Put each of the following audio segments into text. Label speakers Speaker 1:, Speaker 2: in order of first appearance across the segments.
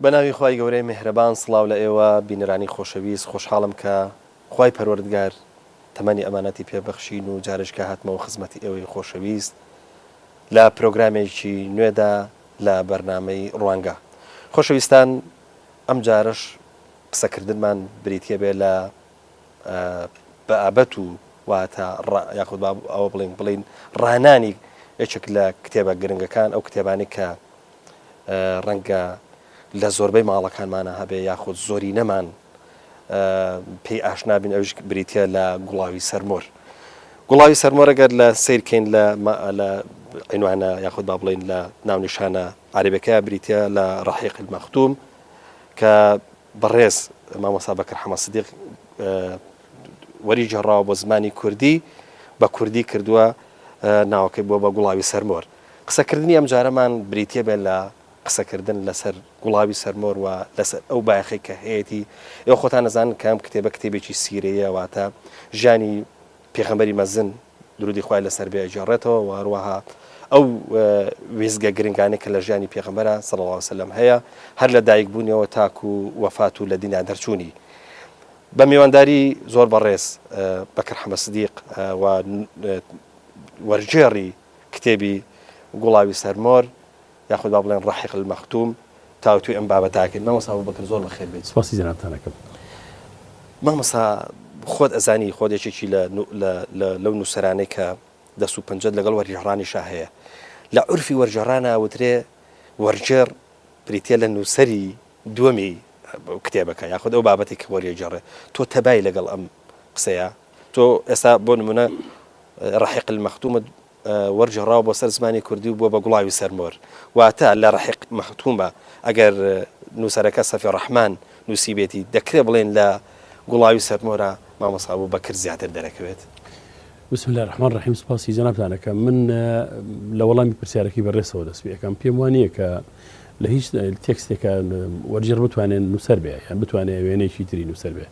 Speaker 1: بەناوی خوای گەورەی میهرەبان سڵاو لە ئێوە بینەرانی خۆشەویست خۆشحاڵم کە خوای پەروەردگار تەمەنی ئەمانەتی پێبەخشین و جارشکە هاتمەوە خزمەتی ئێوەی خۆشەویست لە پرۆگرامێکی نوێدا لە بەرنامەی ڕوانگە. خۆشەویستان ئەم جارش قسەکردنمان بریتە بێ لە بەئابەت و واتە یاخود ئەوە بڵین ڕانانی یەکێک لە کتێبە گرنگەکان ئەو کتێبانی کە ڕەنگە لە زۆربەی ماڵەکانمانە هەبێ یاخود زۆری نەمان پێی ئاشنابین ئەوش بریتە لە گوڵاوی سەرمۆر. گوڵاوی سەرمۆر ئەگەر لە سیرکەین لە عنوانە یاخود با بڵین لە ناونیشانە عەرەبیەکەیە بریتە لە ڕەحیق المەختوم کە بەڕێز مامۆستا بەکر حەمەد سیدیق وەری جێڕاوە بۆ زمانی کوردی بە کوردی کردووە ناوەکەی بۆ بە گوڵاوی سەرمۆر. قسەکردنی ئەم جارەمان بریتە بێت لە قسەکردن لەسەر گوڵاوی سەرمۆر و لەسەر ئەو بایەخی کە هەیەی ئێوە خۆتان نەزانن کام کتێبە کتێبێکی سیرەیە واتە ژیانی پێغەمبەری مەزن درودی خوای لەسەر بێ ئەجێڕێتەوە و هەروەها ئەو وێزگە گرنگانەی کە لە ژیانی پێغەمبەرە صلی الله علیه وسلم هەیە هەر لە دایکبوونیەوە تاکو وەفات و لە دینیا دەرچوونی. بە میوانداری زۆر بەڕێز بەکر حەمەد سیدیق و وەرجێڕی کتێبی گوڵاوی سەرمۆر یاخود با بڵێن ڕەحیق المەختوم تاوتوی ئەم بابەتاکەین. مامۆستا بەکر زۆر بەخێر بێت.
Speaker 2: سپاسی جەنابتانەکەم.
Speaker 1: مامۆستا خۆت ئەزانی خۆت یەکێکی لەو نووسەرانەی کە دەست و پەنجەت لەگەڵ وەرجێڕانیشا هەیە. لە عورفی وەرجێڕانە وترێ وەرجێڕ بریتە لە نووسەری دووەمی کتێبەکە یاخود ئەو بابەتی کە وەریەجێڕێ. تۆ تەبای لەگەڵ ئەم قسەیە؟ تۆ ئێستا بۆ نمونە ڕەحیق المەختومت وەرجێڕاوە بۆ سەر زمانی کوردی و بۆ بە گوڵاوی سەرمۆر واتە لە ڕەحیق مەختومە ئەگەر نووسەرەکە سەفی ڕەحمان نووسی بێتی دەکرێت بڵێن لە گوڵاوی سەرمۆرە مامۆستا بەکر زیاتر دەرەکەوێت.
Speaker 2: بسم الله الرحمن الرحیم. سپاسی جەنابتانەکەم. من لە وەڵامی پرسیارەکەی بەڕێسەوە دەست پێ یەکەم پێم وانییە کە لە هیچ تێکستێکە وەرجێڕ بتوانێت نووسەر بێ یان بتوانێت وێنەیەکی تری نووسەر بێ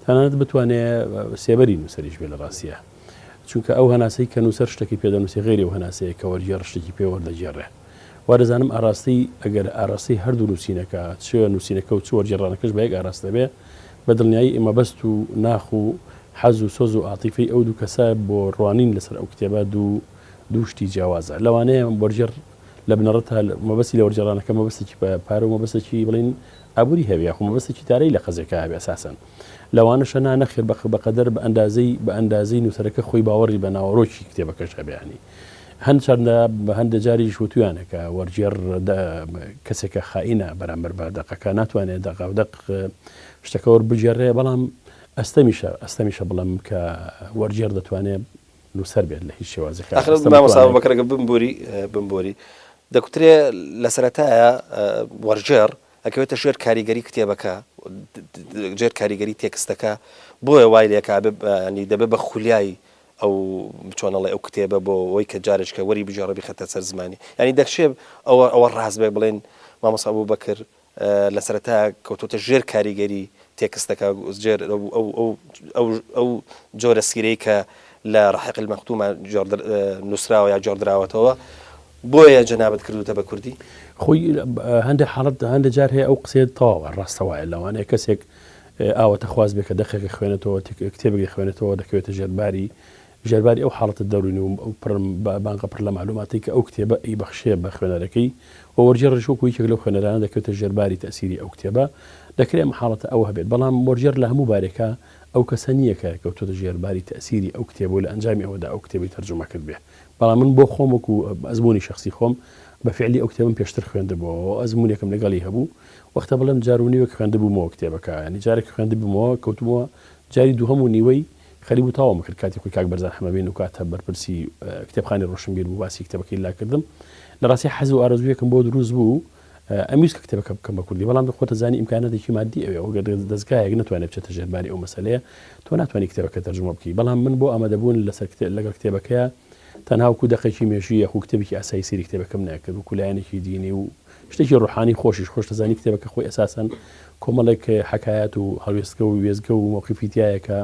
Speaker 2: تەنانەت بتوانێت سێبەری نووسەریش بێ لە ڕاستیە چونکە ئەو هەناسەی کە نووسەر شتێکی پێدەنووسی غێری و هەناسەیە کە وەرجێڕ شتێکی پێ وەردەجێڕێ. وا دەزانم ئاراستی ئەگەر ئاراستی هەردوو نووسینەکە چ نووسینەکە و چ وەرجێڕانەکەش بە یەک ئاراست دەبێ بە دڵنیایی ئێمە بەست و ناخ و حەز و سۆز و عاتیفەی ئەو دوو کەسە بۆ ڕوانین لەسەر ئەو کتێبە دوو شتی جیاوازە. لەوانەیە وەرجێڕ لە بنەڕەتە مەبەستی لە وەرجێڕانەکە مەبەستێکی پارە و مەبەستێکی بڵین ئابووری هەبێ یاخو مەبەستێکی تارەی لە قەزێکە هەبێ ئەساسەن. لەوانەشە نەخێر بەقەدەر بە ئەندازەی نووسەرەکە خۆی باوەڕی بە ناوەڕۆکی کتێبەکەش هەبێنی. هەندە جاری شوتویانەکە وەرجێڕ کەسێکە خائینە بەرامبەر بە دەقەکە ناتوانێت دەق شتەکە وەربژێڕێ بەڵام ئەستەمیشە بڵم کە وەرجێڕ دەتوانێت نووسەر بێت لە هیچ شێوازەکە.
Speaker 1: مامۆستا بەکرەکە بمبوری دەکوترێ لە سەرەتایە وەرجێڕ ئەکەوێتە ژێر کاریگەری کتێبەکە ژێر کاریگەری تێکستەکە بۆیە وای لێکا دەبێت بە خولیایی ئەو بچۆنەڵێ ئەو کتێبە بۆ ئەوەی کە جارێککە وەری بژێڕەبی خەتە سەر زمانی ینی دەکشێ ئەوە ڕاست بێ بڵێن مامۆستا بەکر لە سەرەتایە کەوتۆتە ژێر کاریگەری تێکستەکە ئەو جۆرە سیرەی کە لە ڕەحیق المەختومە نووسراوە یا جۆردراوەتەوە بۆیە جەنابەت کردوتە بە کوردی. خۆی
Speaker 2: هەندێک حاڵەت هەندە جار هەیە ئەو قسێت تەواوە ڕاستەوایە لەوانەیە کەسێک ئاوەتە خواست بێ کە دەقێکی خوێنێتەوە کتێبێکی خوێنێتەوە دەکەوێتە ژێرباری ئەو حاڵەتە دەڕوین و بانقە پڕ لە معلوماتی کە ئەو کتێبە ئەی بەخشێ بە خوێنەرەکەی و وەرجێڕ ڕشوەکو یەکێک لەو خوێنەرانە دەکەوێتە ژێرباری تەسیری ئەو کتێبە دەکرێت ئەم حاڵەتە ئەو هەبێت. بەڵام وەرجێڕ لە هەموو بارێکە ئەو کەسە نییە کە کەوتۆتە ژێرباری تەسیری ئەو کتێبە و لە ئەنجامی ئەوەدا ئەو کتێبی تەرجمە کرد بێ. بەڵام من بۆ خۆم وەکو ئەزمموی شخصی خۆم بە فعلی ئەو کتێبم پێشتر خوێندبووەوە ئەزممونێکم لەگەڵی هەبوو وەختە بڵم جارونیوەک خوێندبوومەوە کتێبەکە ینی جارێک خوێندبوومەوە کەوتمەوە جاری دووهەم و نیوەی خەریب و تاوام کرد کاتی خۆی کاک بەرزان حەمەبین و کاتە بەرپرسی کتێبخانی ڕۆشنبیر بوو باسی کتێبەکەی لا کردم لە ڕاستی حەز و ئارەزوویەکم بۆ دروست بوو ئەمیست کە کتێبەکە بکەم بە کوردی بەڵام خۆتە زانی ئیمکاناتێکی مادی ئەوێ ئەو دەستگایەک نتوانێت بچێتە ژێرباری ئەو مەسەلەیە تۆ ناتوانانی کتێبەکە تەرجمە بکەی. بەڵام من بۆ ئامادەبوون لەگەڵ کتێبەکەیە تەنها وەکو دەقێکی مێژووی یاخو کتێبێکی ئاسایی سەیری کتێبەکەم ناکرد و کولایەنێکی دینی و شتێکی ڕوحانی خۆش دەزانی کتێبەکە خۆی ئەساسەن کۆمەڵێک حەکایەت و هەڵوێستکە و وێزگە و مۆقیفیتیایەکە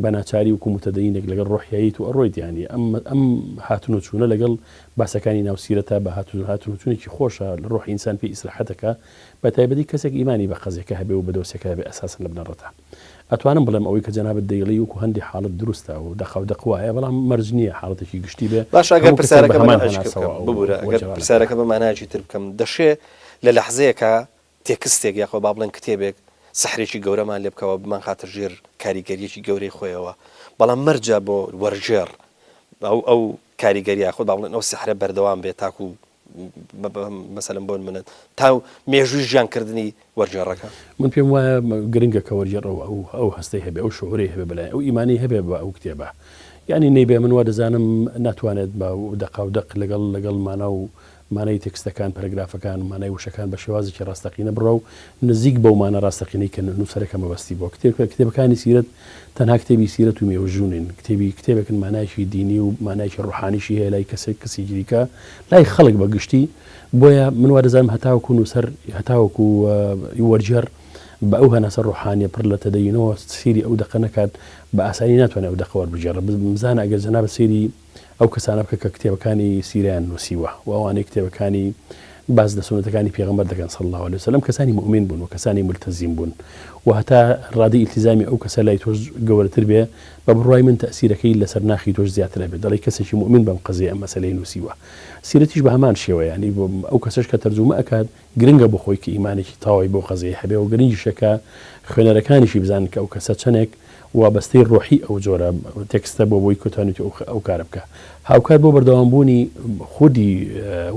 Speaker 2: بەناچاری وکو متدەینێک لەگەڵ ڕۆحیاییت و ئەڕۆیت ینی ئەم هاتون و چوونە لەگەڵ باسەکانی ناوسیرەتە بە هاتون و چوونێکی خۆشە لە ڕۆح ئینسان پێی ئیسراحەتەکە بە تایبەتی کەسێک ئیمانی بە قەزێکە هەبێ و بە دۆسێکە هەبێ ئەساسن لە بنەڕەتە ئەتوانم بڵێم ئەوەی کە جەنابەت دەیڵی وکو هەندی حاڵت دروستە و دەخەو دەقوایە بەڵام مەرج نییە حاڵەتێکی گشتی بێ
Speaker 1: باش ئەگەر پرسیارەکە ببوورە ئەگەر پرسیارەکە بە ماناجی تر بکەم دەشێ لە لەحزەیەکە تێکستێک یاخۆ با بڵێن کتێبێک سەحرێکی گەورەمان لێ بکەوە بمان خاتر ژێر کاریگەریەکی گەورەی خۆیەوە بەڵام مەرجە بۆ وەرجێر ئەو کاریگەری خۆ با بڵێن ئەو سەحرە بەردەوام بێت تاکو مەسەلەن بۆن منت تا مێژووی ژیانکردنی وەرجێڕەکە
Speaker 2: من پێم وایە گرنگە کە وەرجێڕ ئەو هەستەی هەبێ ئەو شعوری هەبێ بەلای ئەو ئیمانی هەبێ بە ئەو کتێبە یعنی نەیبێ من وا دەزانم ناتوانێت بە دەقاودەق لەگەڵ مانە و مانای تێکستەکان پەرگرافەکان و مانای وشەکان بە شێوازێکی ڕاستەقینە بڕە و نزیک بەو مانە ڕاستەقینەی کە نووسەرەکە مەبەستی بۆ کتێبەکانی سیرەت تەنها کتێبی سیرەت و مێوژوونین کتێبێکن مانایشی دینی و مانایکی ڕوحانیشی هەیە لای کەسی گیریکە لای خەڵک بە گشتی بۆیە من وا دەزانم هەتاوەکو نووسەر هەتاوەکو وەرجێر بە ئەو هەناسە ڕوحانیە پڕ لە تەدەینەوە سیری ئەو دەقە نەکات بە ئاسانی ناتوانێت ئەو دەقەوە بژێڕە بزانە ئەگەر جەنابەت سێری ئەو کەسانە بکە کە کتێبەکانی سیریان نووسیوە و ئەوانەی کتێبەکانی باز لە سنەتەکانی پێغەمبەر دەکەن صلی الله عليه وسلم کەسانی مؤمن بوون و کەسانی ملتزم بوون و هەتا ڕادی ئیلتیزامی ئەو کەسە لای تۆش گەورەتر بێ بە بڕوای من تەسیرەکەی لەسەر ناخی تۆش زیاتر بێت دەڵی کەسێکی مؤمن بەم قەزەیە ئەم مەسەلەی نووسیوە سیرەتیش بە هەمان شێوە ینی ئەو کەسەش کە تەرجومە ئەکات گرنگە بۆ خۆی کە ئیمانێکی تاوای بۆ قەزەیە هەبێ و گرنگیشەکە خوێنەرەکانیشی بزانن کە ئەو کەسە چەندێک وابەستەی ڕۆحی ئەو جۆرە تێکستە بۆ بۆی کوتانیت ئەو کارە بکە هاوکات بۆ بەردەوامبوونی خودی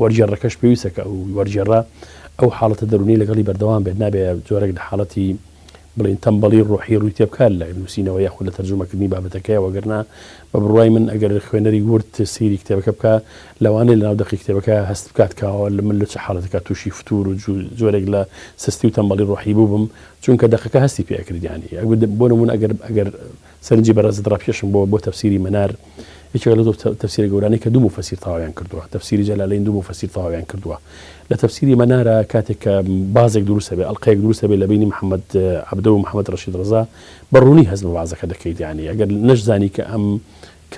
Speaker 2: وەرجێڕەکەش پێویستە کە ئەو وەرجێڕە ئەو حاڵەتە دەرونی لەگەڵی بەردەوام بێت نابێ جۆرەك لە حاڵەتی بڵین تەمبەڵی ڕۆحی ڕووی تێبکات لە نووسینەوە یاخود لە تەرجمەکردنی بابەتەکەی وەگەرنا بە بڕوای من ئەگەر خوێنەری ورد سیری کتێبەکە بکە لەوانەیە لە ناو دەقی کتێبەکە هەست بکات کاوە لە من لە چه حاڵەتەکە تووشی فتور و جۆرێک لە سستی و تەمبەڵی ڕۆحی بوو بم چونکە دەقەکە هەستی پێ ئەکردیانی بۆ نمونە ئەگەر سەرنجی بەڕێز دڕاپێشم بۆ تەفسیری مەنار یەکێک لە تەفسیرە گەورانەی کە دوو مفەسیر تەواویان کردووە تەفسیری جەلالەین دوو مفەسیر تەواویان کردووە لە تەفسیری مەنارە کاتێک کە بازێک دروستە بێ ئەڵقەیەک دروستە بێ لە بینی محەممەد عەبدە و محەممەد ڕەشید ڕەزا بەڕوونی هەست بە بازەکە دەکەیت یانی ئەگەر نەشزانی کە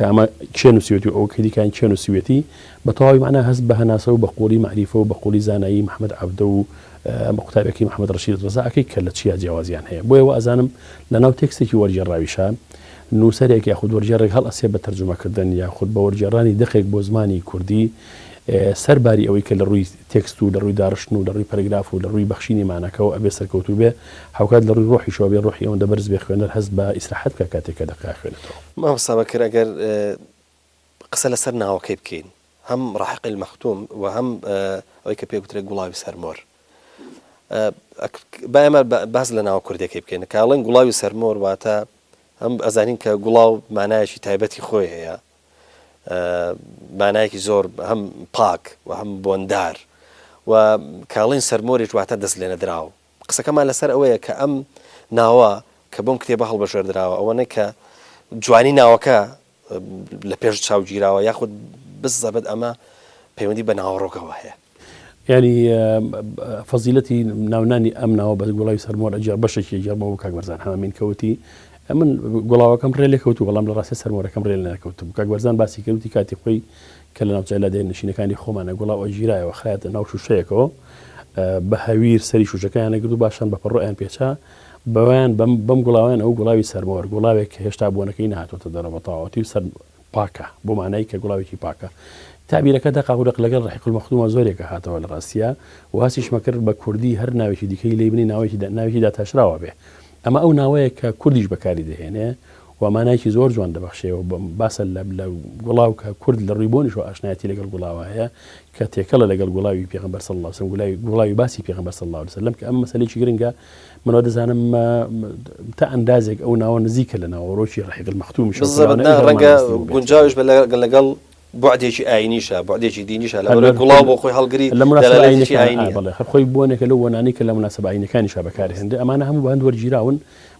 Speaker 2: ئەمە کێ نووسیوەتی و ئەو کەدیکان چێ نووسیوەتی بە تەواوی معنە هەست بە هەناسە و بە قوڵی معریفە و بە قوڵی زانایی محەممەد عەبدە و قوتابێکی محەممەد ڕەشید ڕەزا ئەکەی کە لە چیا جیاوازیان هەیە بۆیەوە ئەزانم لە ناو تێکستێکی وەرجێڕاویشە نووسەرێک یاخود وەرجێڕێک هەڵ ئەسێ بە تەرجمەکردن یاخود بە وەرجێڕانی دەقێک بۆ زمانی کوردی سەرباری ئەوەی کە لە ڕووی تێکست و لە ڕووی داڕشتن و لە ڕووی پەرگراف و لە ڕووی بەخشینی مانەکەەوە ئەبێ سەرکەوتوو بێ هاوکات لە ڕووی ڕۆحیشەوە بێ ڕۆحی ئەوەندە بەرز بێ خوێنەر هەست بە ئیسراحەت کە کاتێکە دەقا خوێنێتەوە
Speaker 1: مامۆستا بەکر ئەگەر قسە لەسەر ناوەکەی بکەین هەم ڕاحقی المەختوم و هەم ئەوەی کە پێگوترێت گوڵاوی سەرمۆر با ئێمە باز لە ناوە کوردەکەی بکەین کاڵێن گوڵاوی سەرمۆر واتە هەم ئەزانین کە گوڵاو مانایەکی تایبەتی خۆی هەیە مانایەکی زۆر هەم پاک و هەم بۆندار و کاڵین سەرمۆریش واتە دەست لێ نەدراوە قسەکەمان لەسەر ئەوەیە کە ئەم ناوە کە بۆم کتێبە هەڵبەژێردراوە ئەوەنە کە جوانی ناوەکە لە پێش چاوگیراوە یاخود بزەبێت ئەمە پەیوەندی بە ناوەڕۆکەوە هەیە
Speaker 2: ینی فەزیلەتی ناونانی ئەم ناوە بە گوڵاوی سەرمۆر ئەجار بەشێکی جەرمەوە کاک بەرزان هەمین کەوتی من گوڵاوەکەم ڕێ لێکەوتو بەڵام لە ڕاستی سەرمۆرەکەم ڕێ نەکەوتم کاک بەرزان باسی کردوتی کاتی خۆی کە لە ناوچە لە دێن نشینەکانی خۆمانە گوڵاو ئەژیرایەوە خایەتە ناو شوشەیەکەوە بە هەویر سەری شوشەکەیان نەگرت و باشان بە پەڕۆیان پێچا بەوایان بەم گوڵاویان ئەو گوڵاوی سەرمۆر گوڵاوێک هێشتا بۆنەکەی نهاتۆتە دەرەوەتەواتی سەر پاکە بۆ مانایی کە گوڵاوێکی پاکە تعبیرەکە دەقاقودەق لەگەڵ ڕحیق المەختومە زۆرێکە هاتەوە لە ڕاستیە و هاسیشمە کرد بە کوردی هەر ناوێکی دیکەی لێ بنی ناوێکی داتاشراوە بێ ئەمە ئەو ناوەیە کە کوردیش بەکاری دەهێنێ و مانایکی زۆر جوان دەبەخشێەوە باسە لە گوڵاو کە کورد لە ڕووی بۆنیش و ئاشنایەتی لەگەڵ گوڵاوە هەیە کە تێکەڵە لەگەڵ گوڵاوی پێغەمبەر صلی الله علیه وسلم گوڵاوی باسی پێغەمبەر صلی الله علیه وسلم کە ئەم مەسەلەیەکی گرنگە منەوە دەزانم تا ئەندازێک ئەو ناوە نزیکە لە ناوەڕۆکی ڕحیق المەختومی
Speaker 1: ڕەنگە گونجاویش لەگەڵ بعدێکی ئاینیشە بعدێکی دینیشە لە گوڵاو بۆ خۆی هەڵگری
Speaker 2: لە مناسبەتی ئاینی بەڵێ خۆی بۆنێکە لەو وەنانی کە لە مناسبە ئاینەکانیشە بەکارهێنرێ ئەمانە هەموو بە هەند وەرگیراون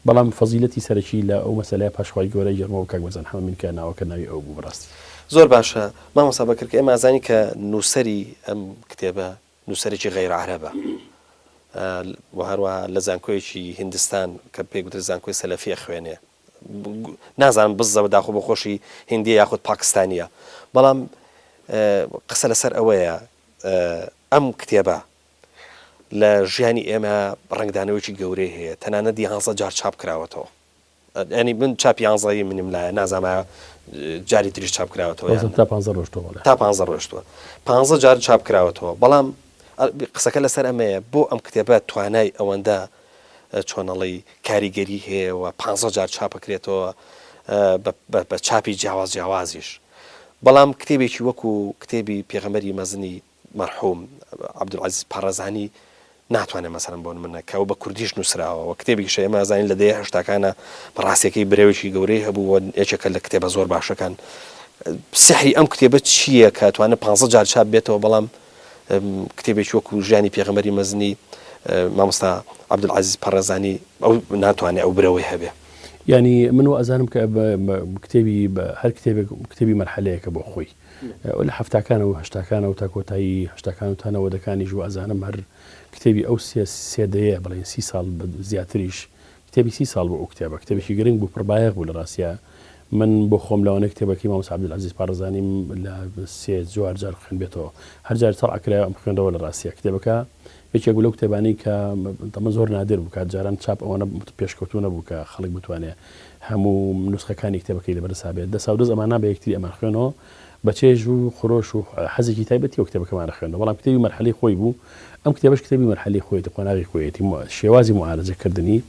Speaker 2: بەڵام فەزیلەتی سەرەکی لە ئەو مەسەلەیە پاشخوای گەورەی جەرمەوە کاک بەرزان هەمین کە ناوەکە ناوی ئەو بوو بەڕاستی
Speaker 1: زۆر باشە مامۆستا بەکر کە ئێمە ئازانی کە نووسەری ئەم کتێبە نووسەرێکی غەیر عەرەبە و هەروەها لە زانکۆیەکی هیندستان کە پێی گوترێت زانکۆی سەلەفیە خوێنێ نازانم بزەوە داخۆ بە خۆشی هندی یاخود پاکستانیە بەڵام قسە لەسەر ئەوەیە ئەم کتێبە لە ژیانی ئێمە ڕنگدانەوەیکی گەورەی هەیە تەنانەت 11 جار چاپ کراوەتەوە ینی من چاپی 11 منم لایە نازانم جاری تریش چاپ کراوەتەوە
Speaker 2: تا 15 ڕۆژ
Speaker 1: تا 15 ڕۆژتووە 15 جار چاپ کراوەتەوە بەڵام قسەکە لەسەر ئەمەیە بۆ ئەم کتێبە توانای ئەوەندە چۆنەڵی کاریگەری هەیە و 15 جار چاپەکرێتەوە بە چاپی جیاوازیش بەڵام کتێبێکی وەکو کتێبی پێغەمبەری مەزنی مەرحوم عەبدولعەزیز پارەزانی ناتوانێت مەسەڵەن بۆ منە کە بە کوردیش نووسراوە کتێبێکی شەیە ئێمە لە دەیە هەشتاکانە بەڕاستیەکەی برێوێکی گەورەی هەبوو یەکێکە لە کتێبە زۆر باشەکان سحری ئەم کتێبە چییە کە توانێت 15 جار چاپ بێتەوە بەڵام کتێبێکی وەکو ژیانی پێغەمبەری مەزنی مامۆستا عەبدولعەزیز پارەزانی ئەو ناتوانێت ئەو برەوەی هەبێ
Speaker 2: ینی من ئەزانم کە کتێبی هەر کتێبی مەرحەلەیەکە بۆ خۆی لە هەفتاکانە و هەشتاکانە و تا کۆتایی هەشتاکان و تانەوەدەکانیش و ئەزانم هەر کتێبی ئەو سێدەیە بڵێن 30 ساڵ زیاتریش کتێبی 30 ساڵ بۆ ئەو کتێبە کتێبێکی گرنگ بوو پڕبایەق بوو لە ڕاستیە من بۆ خۆم لەوانەیە کتێبەکەی مامۆستا عەبدولعەزیز پارەزانی لە 3 جار خوێن بێتەوە هەر جار تەڵعکرا ئەم خوێندەوە لە ڕاستیە کتێبەکە یەکێک بوو لەو کتێبانەی کە تەمە زۆر نادر بوو کات جاران چاپ ئەوەنە پێشکەوتوو نەبوو کە خەڵک بتوانێت هەموو نوسخەکانی کتێبەکەی لەبەرسا بێت دە ساودەز ئەمانە بە یەکتری ئەمان خوێنەوە بە چێژ و خۆش و حەزێکی تایبەتی و کتێبەکەمانە خوێنەوە بەڵام کتێبی مەرحەلەی خۆی بوو ئەم کتێبەش کتێبی مەرحەلەی خۆیەتی قۆناغی خۆیەتی شێوازی معالەجەکردنی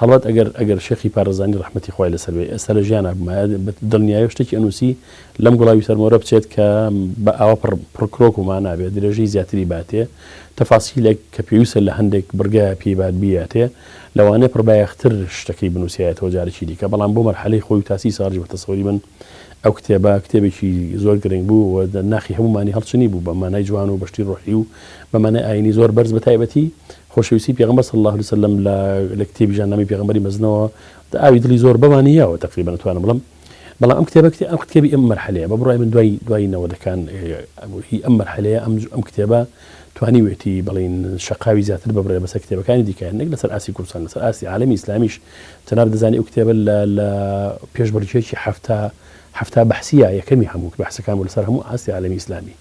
Speaker 2: هەڵات ئەگەر شێخی پارەزانی ڕەحمەتی خوای لەسەر بێ ئێستا لە ژیانە دڵنیایە شتێکی ئەنووسی لەم گوڵاوی سەرمەوەرە بچێت کە بە ئاوا پڕکرۆک و مانابێت درێژەی زیاتری باتێ تەفاسیلێک کە پێویستە لە هەندێک بڕگایە پێی بات بیاتێ لەوانەیە پڕبایەختر شتەکەی بنووسایەتەوە جارێکی دیکە بەڵام بۆ مەرحەلەی خۆی و تاسی ساڵی بە تەسەوری من ئەو کتێبە کتێبێکی زۆر گرنگ بوو و ناخی هەمومانی هەڵچنی بوو بە مانای جوان و بەشتی ڕۆحی و بە مانای ئاینی زۆر بەرز بە تایبەتی خۆشەویستی پێغەمبەر صلی الله علیه وسلم لە کتێبی ژاننامەی پێغەمبەری مەزنەوە ئاوی دڵی زۆر بەمانیەوە تقریبا نتوانم بڵم بەڵام ئەم کتێبی ئەم مەرحەلەیە بە بڕای من دوای نەوەدەکان ئەم مەرحەلەیە ئەم کتێبە توانیوێتی بڵین شەقاوی زیاتر ببڕێ بەسەر کتێبەکانی دیکە نەک لەسەر ئاسی کوردستان لەسەر ئاسی عالەمی ئیسلامیش تەناب دەزانی ئەو کتێبە لە پێشبڕکێکی هەفتا بەحسیە یەکەمی هەموو بەحسەکان بۆ لەسەر هەموو ئاسی عالەمی ئیسلامی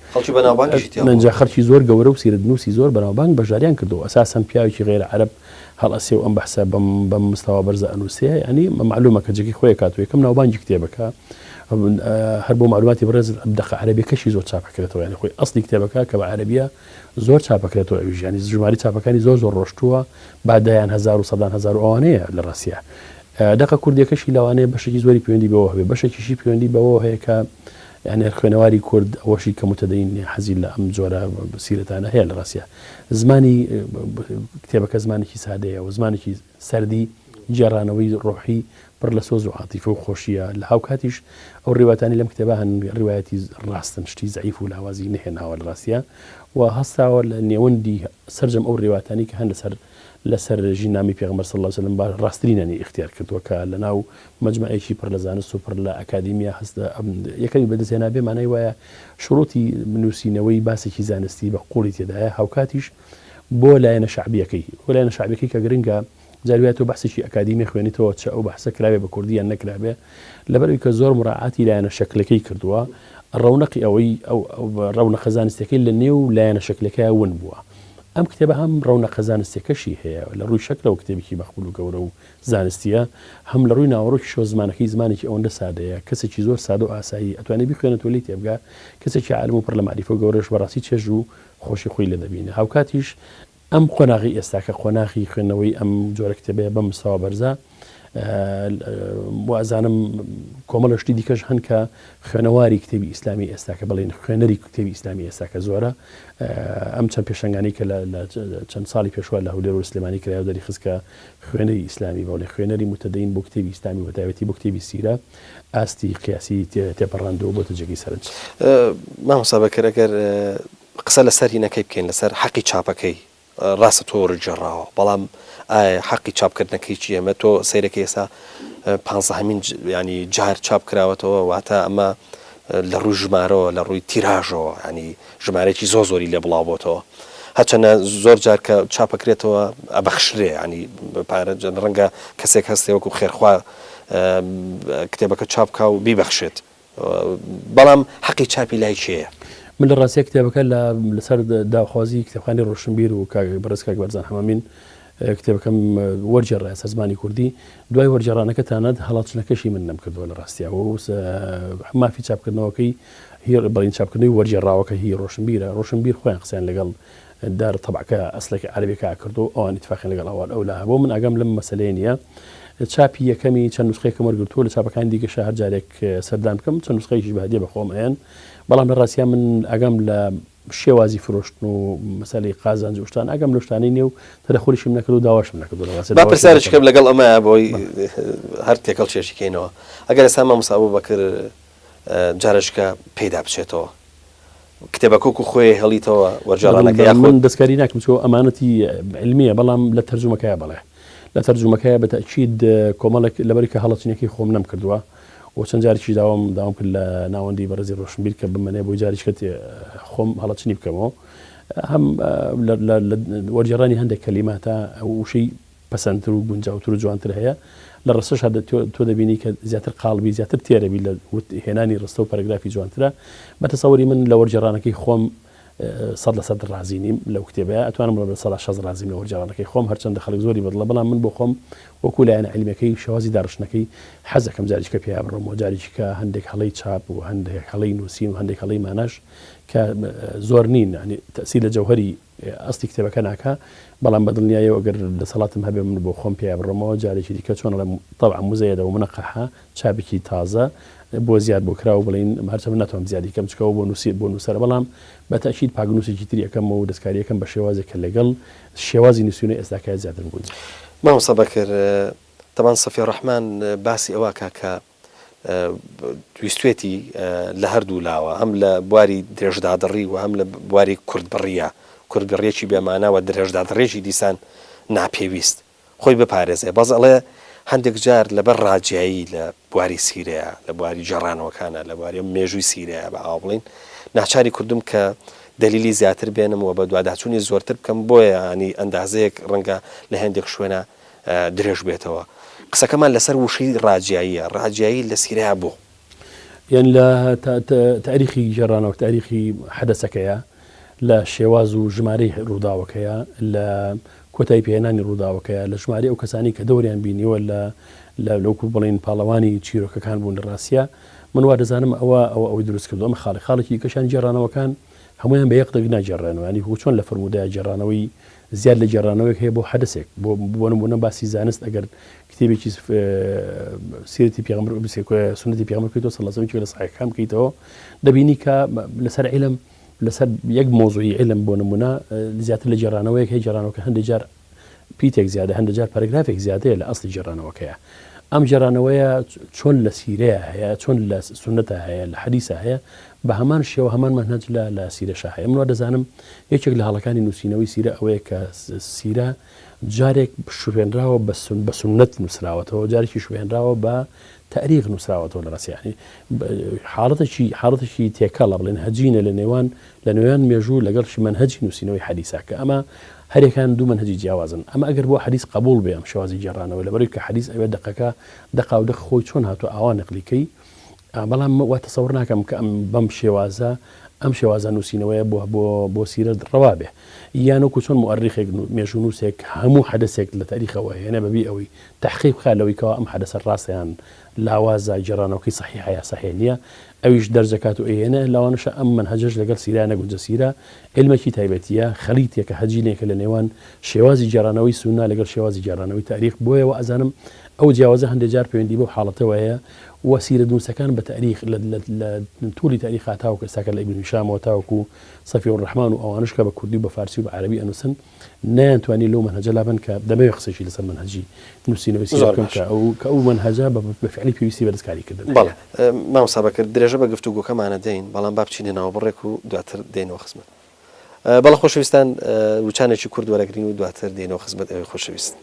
Speaker 2: نەنجا خەڵکی زۆر گەورە و سیرەتنووسی زۆر بەناوبانگ بەژاریان کردەوە ئەساساً پیاوێکی غێرە عەرەب هەڵئەسێ و ئەم بەحسە بەم مستەوا بەرزە ئەنووسێ ینی معلومە کە جێگەی خۆی کاتوە یەکەم ناوبانگی کتێبەکە هەر بۆ معلوماتی بەڕێز دەقە عەرەبیەکەشی زۆر چاپەکرێتەوە ینی خۆی ئەسڵی کتێبەکە کە بە عەرەبیە زۆر چاپەکرێتەوە ئەویش ینی ژماری چاپەکانی زۆر ڕۆشتووە بعدایان 1000 و 100,000 ئەوانەیە لە ڕاستیە دەقە کوردیەکەشی لەوانەیە بەشێکی زۆری پەیوەندی بەوە هەبێ بەشێکیشی پەیوەندی بەوە هەیە کە یعنی خوێنەواری کورد ئەوەشی کە متەدەین حەزی لە ئەم جۆرە سیرەتانە هەیە لە ڕاستیە زمانی کتێبەکە زمانێکی سادەیە و زمانێکی سەردی جێڕانەوەی ڕۆحی پڕ لە سۆز و عاتیفە و خۆشیە لە هاو کاتیش ئەو ڕێواتانی لەم کتێبە هەن ڕێوایەتی ڕاستن شتی زەعیف و لاوازی نهێناوە لە ڕاستیە و هەستاوە لە نێوەندی سەرجەم ئەو ڕێواتانی کە هەن لەسەر ژینامی پێغەمبەر صلی الله علیه وسلم ڕاستترینانی اختیار کردووە کە لەناو مەجموعەیەکی پڕ لە زانست و پڕ لە ئەکادیمیا هەستە یەکەمی بەدەستهێنا بێ مانای وایە شروعی نووسینەوەی باسێکی زانستی بە قوڵی تێدایە هاوکاتیش بۆ لایەنە شعبیەکەی بۆ لایەنە شعبیەکەی کە گرنگە جاروایەتەوە بەحسێکی ئەکادیمی خوێنیتەوە چ ئەو بەحسە کراوێ بە کوردیان نەکرابێ لەبەرەوەی کە زۆر مراعاتی لایەنە شەکلەکەی کردووە ڕەونەقی ئەوەی ڕەونەقە زانستیەکەی لە نێو لایەنە شەکلەکەی ون بووە ئەم کتێبە هەم ڕەونەقە زانستیەکەشی هەیە لە ڕووی شەکلەوە کتێبێکی مەقبول و گەورە و زانستیە هەم لە ڕووی ناوەڕۆکی شۆ زمانەکەی زمانێکی ئەوەندە سادەیە کەسێکی زۆر سادە و ئاسایی ئەتوانێت بیخوێنێتەوە لی تێبگا کەسێکی عالم و پڕ لە معریفە و گەورەش بەڕاستی چێژ و خۆشی خۆی لە دەبینێ هاوکاتیش ئەم قۆناغی ئێستاکە قۆناغی خوێندنەوەی ئەم جۆرە کتێبەیە بەم مستەوا بەرزە وازانم کۆمەڵە شتی دیکەش هەن کە خوێنەواری کتێبی ئیسلامی ئێستاکە بڵێن خوێنەری کتێبی ئیسلامی ئێستاکە زۆرە ئەم چەند پێشنگانی کە لە چەند ساڵی پێشوە لە هەولێر و سلێمانی کرایە دەری خستکە خوێنەری ئیسلامی بەڵێ خوێنەری متەدەین بۆ کتێبی ئیسلامی و تایبەتی بۆ کتێبی سیرە ئاستی قیاسی تێپەڕاندەوە بۆ جێگەی سەرنج
Speaker 1: مامۆستا بەکر ئەگەر قسە لەسەر هینەکەی بکەین لەسەر حەقی چاپەکەی ڕاستە تۆ ڕجێڕاوە بەڵام حەقی چاپکردنەکەی چی ئەمە تۆ سەیرەکە ئێستا 15 ینی جار چاپ کراوەتەوە واتە ئەمە لە ڕووی ژمارەوە لە ڕووی تیراژەوە ینی ژمارەی زۆری لێ بڵاو بۆتەوە هەچەنە زۆر جار کە چاپەکرێتەوە ئەبەخشرێ ینی ڕەنگە کەسێک هەستێ وەکو خێرخوا کتێبەکە چاپکە و بیبەخشێت بەڵام حەقی چاپی لای چییە؟
Speaker 2: من لە ڕاستیە کتێبەکە لەسەر داخوازی کتێبخانی ڕۆشنبیر و بەڕێز بەرزان حەمامین کتێبەکەم وەرجێڕایە سەر زمانی کوردی دوای وەرجێڕانەکە تانەت هەڵاتچنەکەشی من نەمکردووە لە ڕاستیە و مافی چاپکردنەوەکەی هی بەڵین چاپکردنەوەی وەرجێڕاوەکە هی ڕۆشنبیر خۆیان قسەیان لەگەڵ دار تەبعکە ئەسڵێکی عەرەبیەکە کردو ئەوان اتفاقیان لەگەڵ ئەولا بۆ من ئاگام لەم مەسەلەیە نییە چاپی یەکەمی چەند نوسخەیەکە وەرگرتووە لە چاپەکانی دیکەش هەر جارێک سەردان بکەم چەند نوسخەیەکیش بەهەدیە بەخۆم ئەیان بەڵام لە ڕاستیە من ئاگام لە شێوازی فرۆشتن و مەسەلەی قازانج و شتان ئاگام لە شتانەی نیە و تەدەخولیشم نەکرد و داواشم نەکردو لە ڕاستیە
Speaker 1: با پرسیارێکم لەگەڵ ئەمە بۆی هەر تێکەڵ چێشیکەینەوە ئەگەر ئێستا مامۆستا ئەبوبەکر جارشکە پێدا بچێتەوە کتێبەکە و خۆی هەڵیتەوە وەرجێڕانەکە یاخۆ
Speaker 2: من دەستکاری ناکەم چۆ ئەمانەتی علمیە بەڵام لە تەرجومەکەیە بەڵێ لە تەرجومەکەیە بەتەئکید کۆمەڵێک لەبەری کە هەڵەچنێکی خۆم نەم کردووە و چەند جارێکی داوام کرد لە ناوەندی بەڕێزی ڕۆشنبیر کە بمەنێ بۆی جاریشکە خۆم هەڵەچنی بکەمەوە هەم لە وەرجێڕانی هەندێک کەلیماتە وشەی پەسەندتر و گونجاوتر و جوانتر هەیە لە ڕستەش تۆ دەبینی کە زیاتر قاڵبی زیاتر تێرەبی لە هێنانی ڕستە و پەرەگرافی جوانترە بەتەسەوەری من لە وەرجێڕانەکەی خۆم 100% ڕازی نیم لەو کتێبەیە ئەتوانم لە 100% ڕازیم لە وەرجێڕانەکەی خۆم هەرچەندە خەڵک زۆری بەدڵە بەڵام من بۆ خۆم وەکو لایەنە عیلمیەکەی شێوازی داڕشتنەکەی حەزەکەم جاریشکە پێیا بڕۆمەوە جاریشکە هەندێک هەڵەی چاپ و هەندێک هەڵەی نووسین و هەندێک هەڵەی ماناش کە زۆر نین ینی تەسیل لە جەوهەری ئەستی کتێبەکە ناکە بەڵام بەدڵنیایەوە ئەگەر دەسەڵاتم هەبێ من بۆ خۆم پێیا بڕۆمەوە جارێکی دیکە چۆن لە طبعا موزەیەدا و منەقەحە چاپێکی تازە بۆ زیاد بۆ کراوە بڵین هەرچە من ناتوانم زیادی کەم چکەوە بۆ نووسیت بۆ نووسەر بەڵام بەتەئکید پاگنووسێکی تری یەکەمەوە و دەستکاریەکەم بە شێوازێکە لەگەڵ شێوازی نووسینەوەی ئێستاکە زیاتر بوون
Speaker 1: مامۆستا بەکر تەمان سەفی ڕەحمان باسی ئەوە کە تویستێتی لە هەردوو لاوە هەم لە بواری درێژدادڕی و هەم لە بواری کوردبڕیە کوردبڕیەکی بێماناوە درێژدادڕێژی دیسان ناپێویست خۆی بپارێزێ بەس ئەڵێ هەندێک جار لەبەر ڕاجایی لە بواری سیرەیە لە بواری جێڕانەوەکانە لە بواری مێژووی سیرەیە بە ئاو بڵین ناچاری کوردم کە دلیلی زیاتر بێنمەوە بە دوواداچوونی زۆرتر بکەم بۆیە ینی ئەندازەیەک ڕەنگە لە هەندێک شوێنە درێژ بێتەوە قسەکەمان لەسەر وشەی ڕاجایی لە سیرەیە بوو
Speaker 2: یان لە تاریخی جێڕانەوە تاریخی حەدەسەکەیە لە شێواز و ژمارەی ڕووداوەکەیە لە کۆتایی پێهێنانی ڕووداوەکەیە لە ژمارە ئەو کەسانی کە دەوریان بینیوە لە لەوکو بڵین پاڵەوانی چیرۆکەکان بوون لە ڕاستیە من وا دەزانم ئەوەی دروست کردو ئەمە خاڵێکی کەشان جێڕانەوەکان هەمویان بە یەک دەنگ ناجێڕێنەوە ینی چۆن لە فرمودای جێڕانەوەی زیاد لە جێڕانەوەیەک هەیە بۆ حەدەسێک بۆ نمونە باسی زانست ئەگەر کتێبێکی سیرەتی پێغەمبەر سنەتی پێغەمبەر بکەیتەوە صلی الله علیه و سلم لە صحیحەکان بکەیتەوە دەبینی کە لەسەر عیلم لەسەر یەک مۆزوعی عیلم بۆ نمونە زیاتر لە جێڕانەوەیەک هەیە جێڕانەوەکە هەندێک جار پیتێک زیادە هەندێک جار پەرەگرافێک زیادەیە لە ئەسڵی جێڕانەوەکەیە ئەم جێڕانەوەیە چۆن لە سیرەیە هەیە چۆن لە سنەتە هەیە لە حەدیثە هەیە بە هەمان شێوە هەمان مەنهەج لە سیرەشە هەیە من وا دەزانم یەکێک لە هەڵەکانی نووسینەوەی سیرە ئەوەیە کە سیرە جارێک شوێنراوە بە سنەت نووسراوەتەوە جارێکی شوێنراوە بە تاریخ نووسراوەتەوە لە ڕاستیانی حاڵەتێکی تێکەڵە بڵێن هەجینە لە نێوان مێژوو لەگەڵ مەنهەجی نووسینەوەی حەدیثە کە ئەمە هەرێکان دوو منهەجی جیاوازن ئەمە ئەگەر بۆ حەدیث قبول بێ ئەم شێوازی جێڕانەوە لەبەرەوەی کە حەدیث ئەوێ دقەکە دقا و دق خۆی چۆن هاتووە ئاوا نەقلیکەی بەڵام وا تەسەوڕ ناکەم کە بەم شێوازە ئەم شێوازە نووسینەوەیە بۆ سیرە ڕەوا بێ یانوەکو چۆن مؤرخێک مێژوو نووسێک هەموو حەدەسێک لە تاریخەوە هێنە بەبی ئەوەی تحقیق بکات لەوەی کەەوە ئەم حەدەسە ڕاستیان لاوازە جێڕانەوەکەی صحیحە صحیح نییە ئەویش دەرجەکات و ئێنە لاوانشە ئەم منهەجەش لەگەڵ سیرە نەگونجە سیرە علمێکی تایبەتیە خەلیتێکە هەجینێکە لە نێوان شێوازی جێڕانەوەی سونە لەگەڵ شێوازی جێڕانەوەی تاریخ بۆیەوە ئەزانم ئەو جیاوازە هەندێک جار پەیوەندی بۆ حاڵەتەوە هەیە وسیرە دروستەکان بە تاریخ لە تولی تاریخا تاوکە ساکە لە ئیبن هیشامەوە تاوەکو صەفی الرەحمان و ئەوانش کە بە کوردی و بە فارسی و بە عەرەبی ئەنووسن نەیانتوانی لەو منهەجە لابن کە دەمەوێت قسەیشی لەسەر منهەجی نووسینەوەی سیرە بکەم کە ئەو منهەجە بە فعلی پێویستی بە دەستکاریکردن
Speaker 1: بەڵێ مامۆستا بەکر درێژە بە گفتوگۆکەمانە دەین بەڵام با بچینە ناو بڕێک و دواتر دێنەوە خزمەت بەڵام خۆشەویستان وچانێکی کورد وەرەگرین و دواتر دێنەوە خزمەت ئەوەی خۆشەویست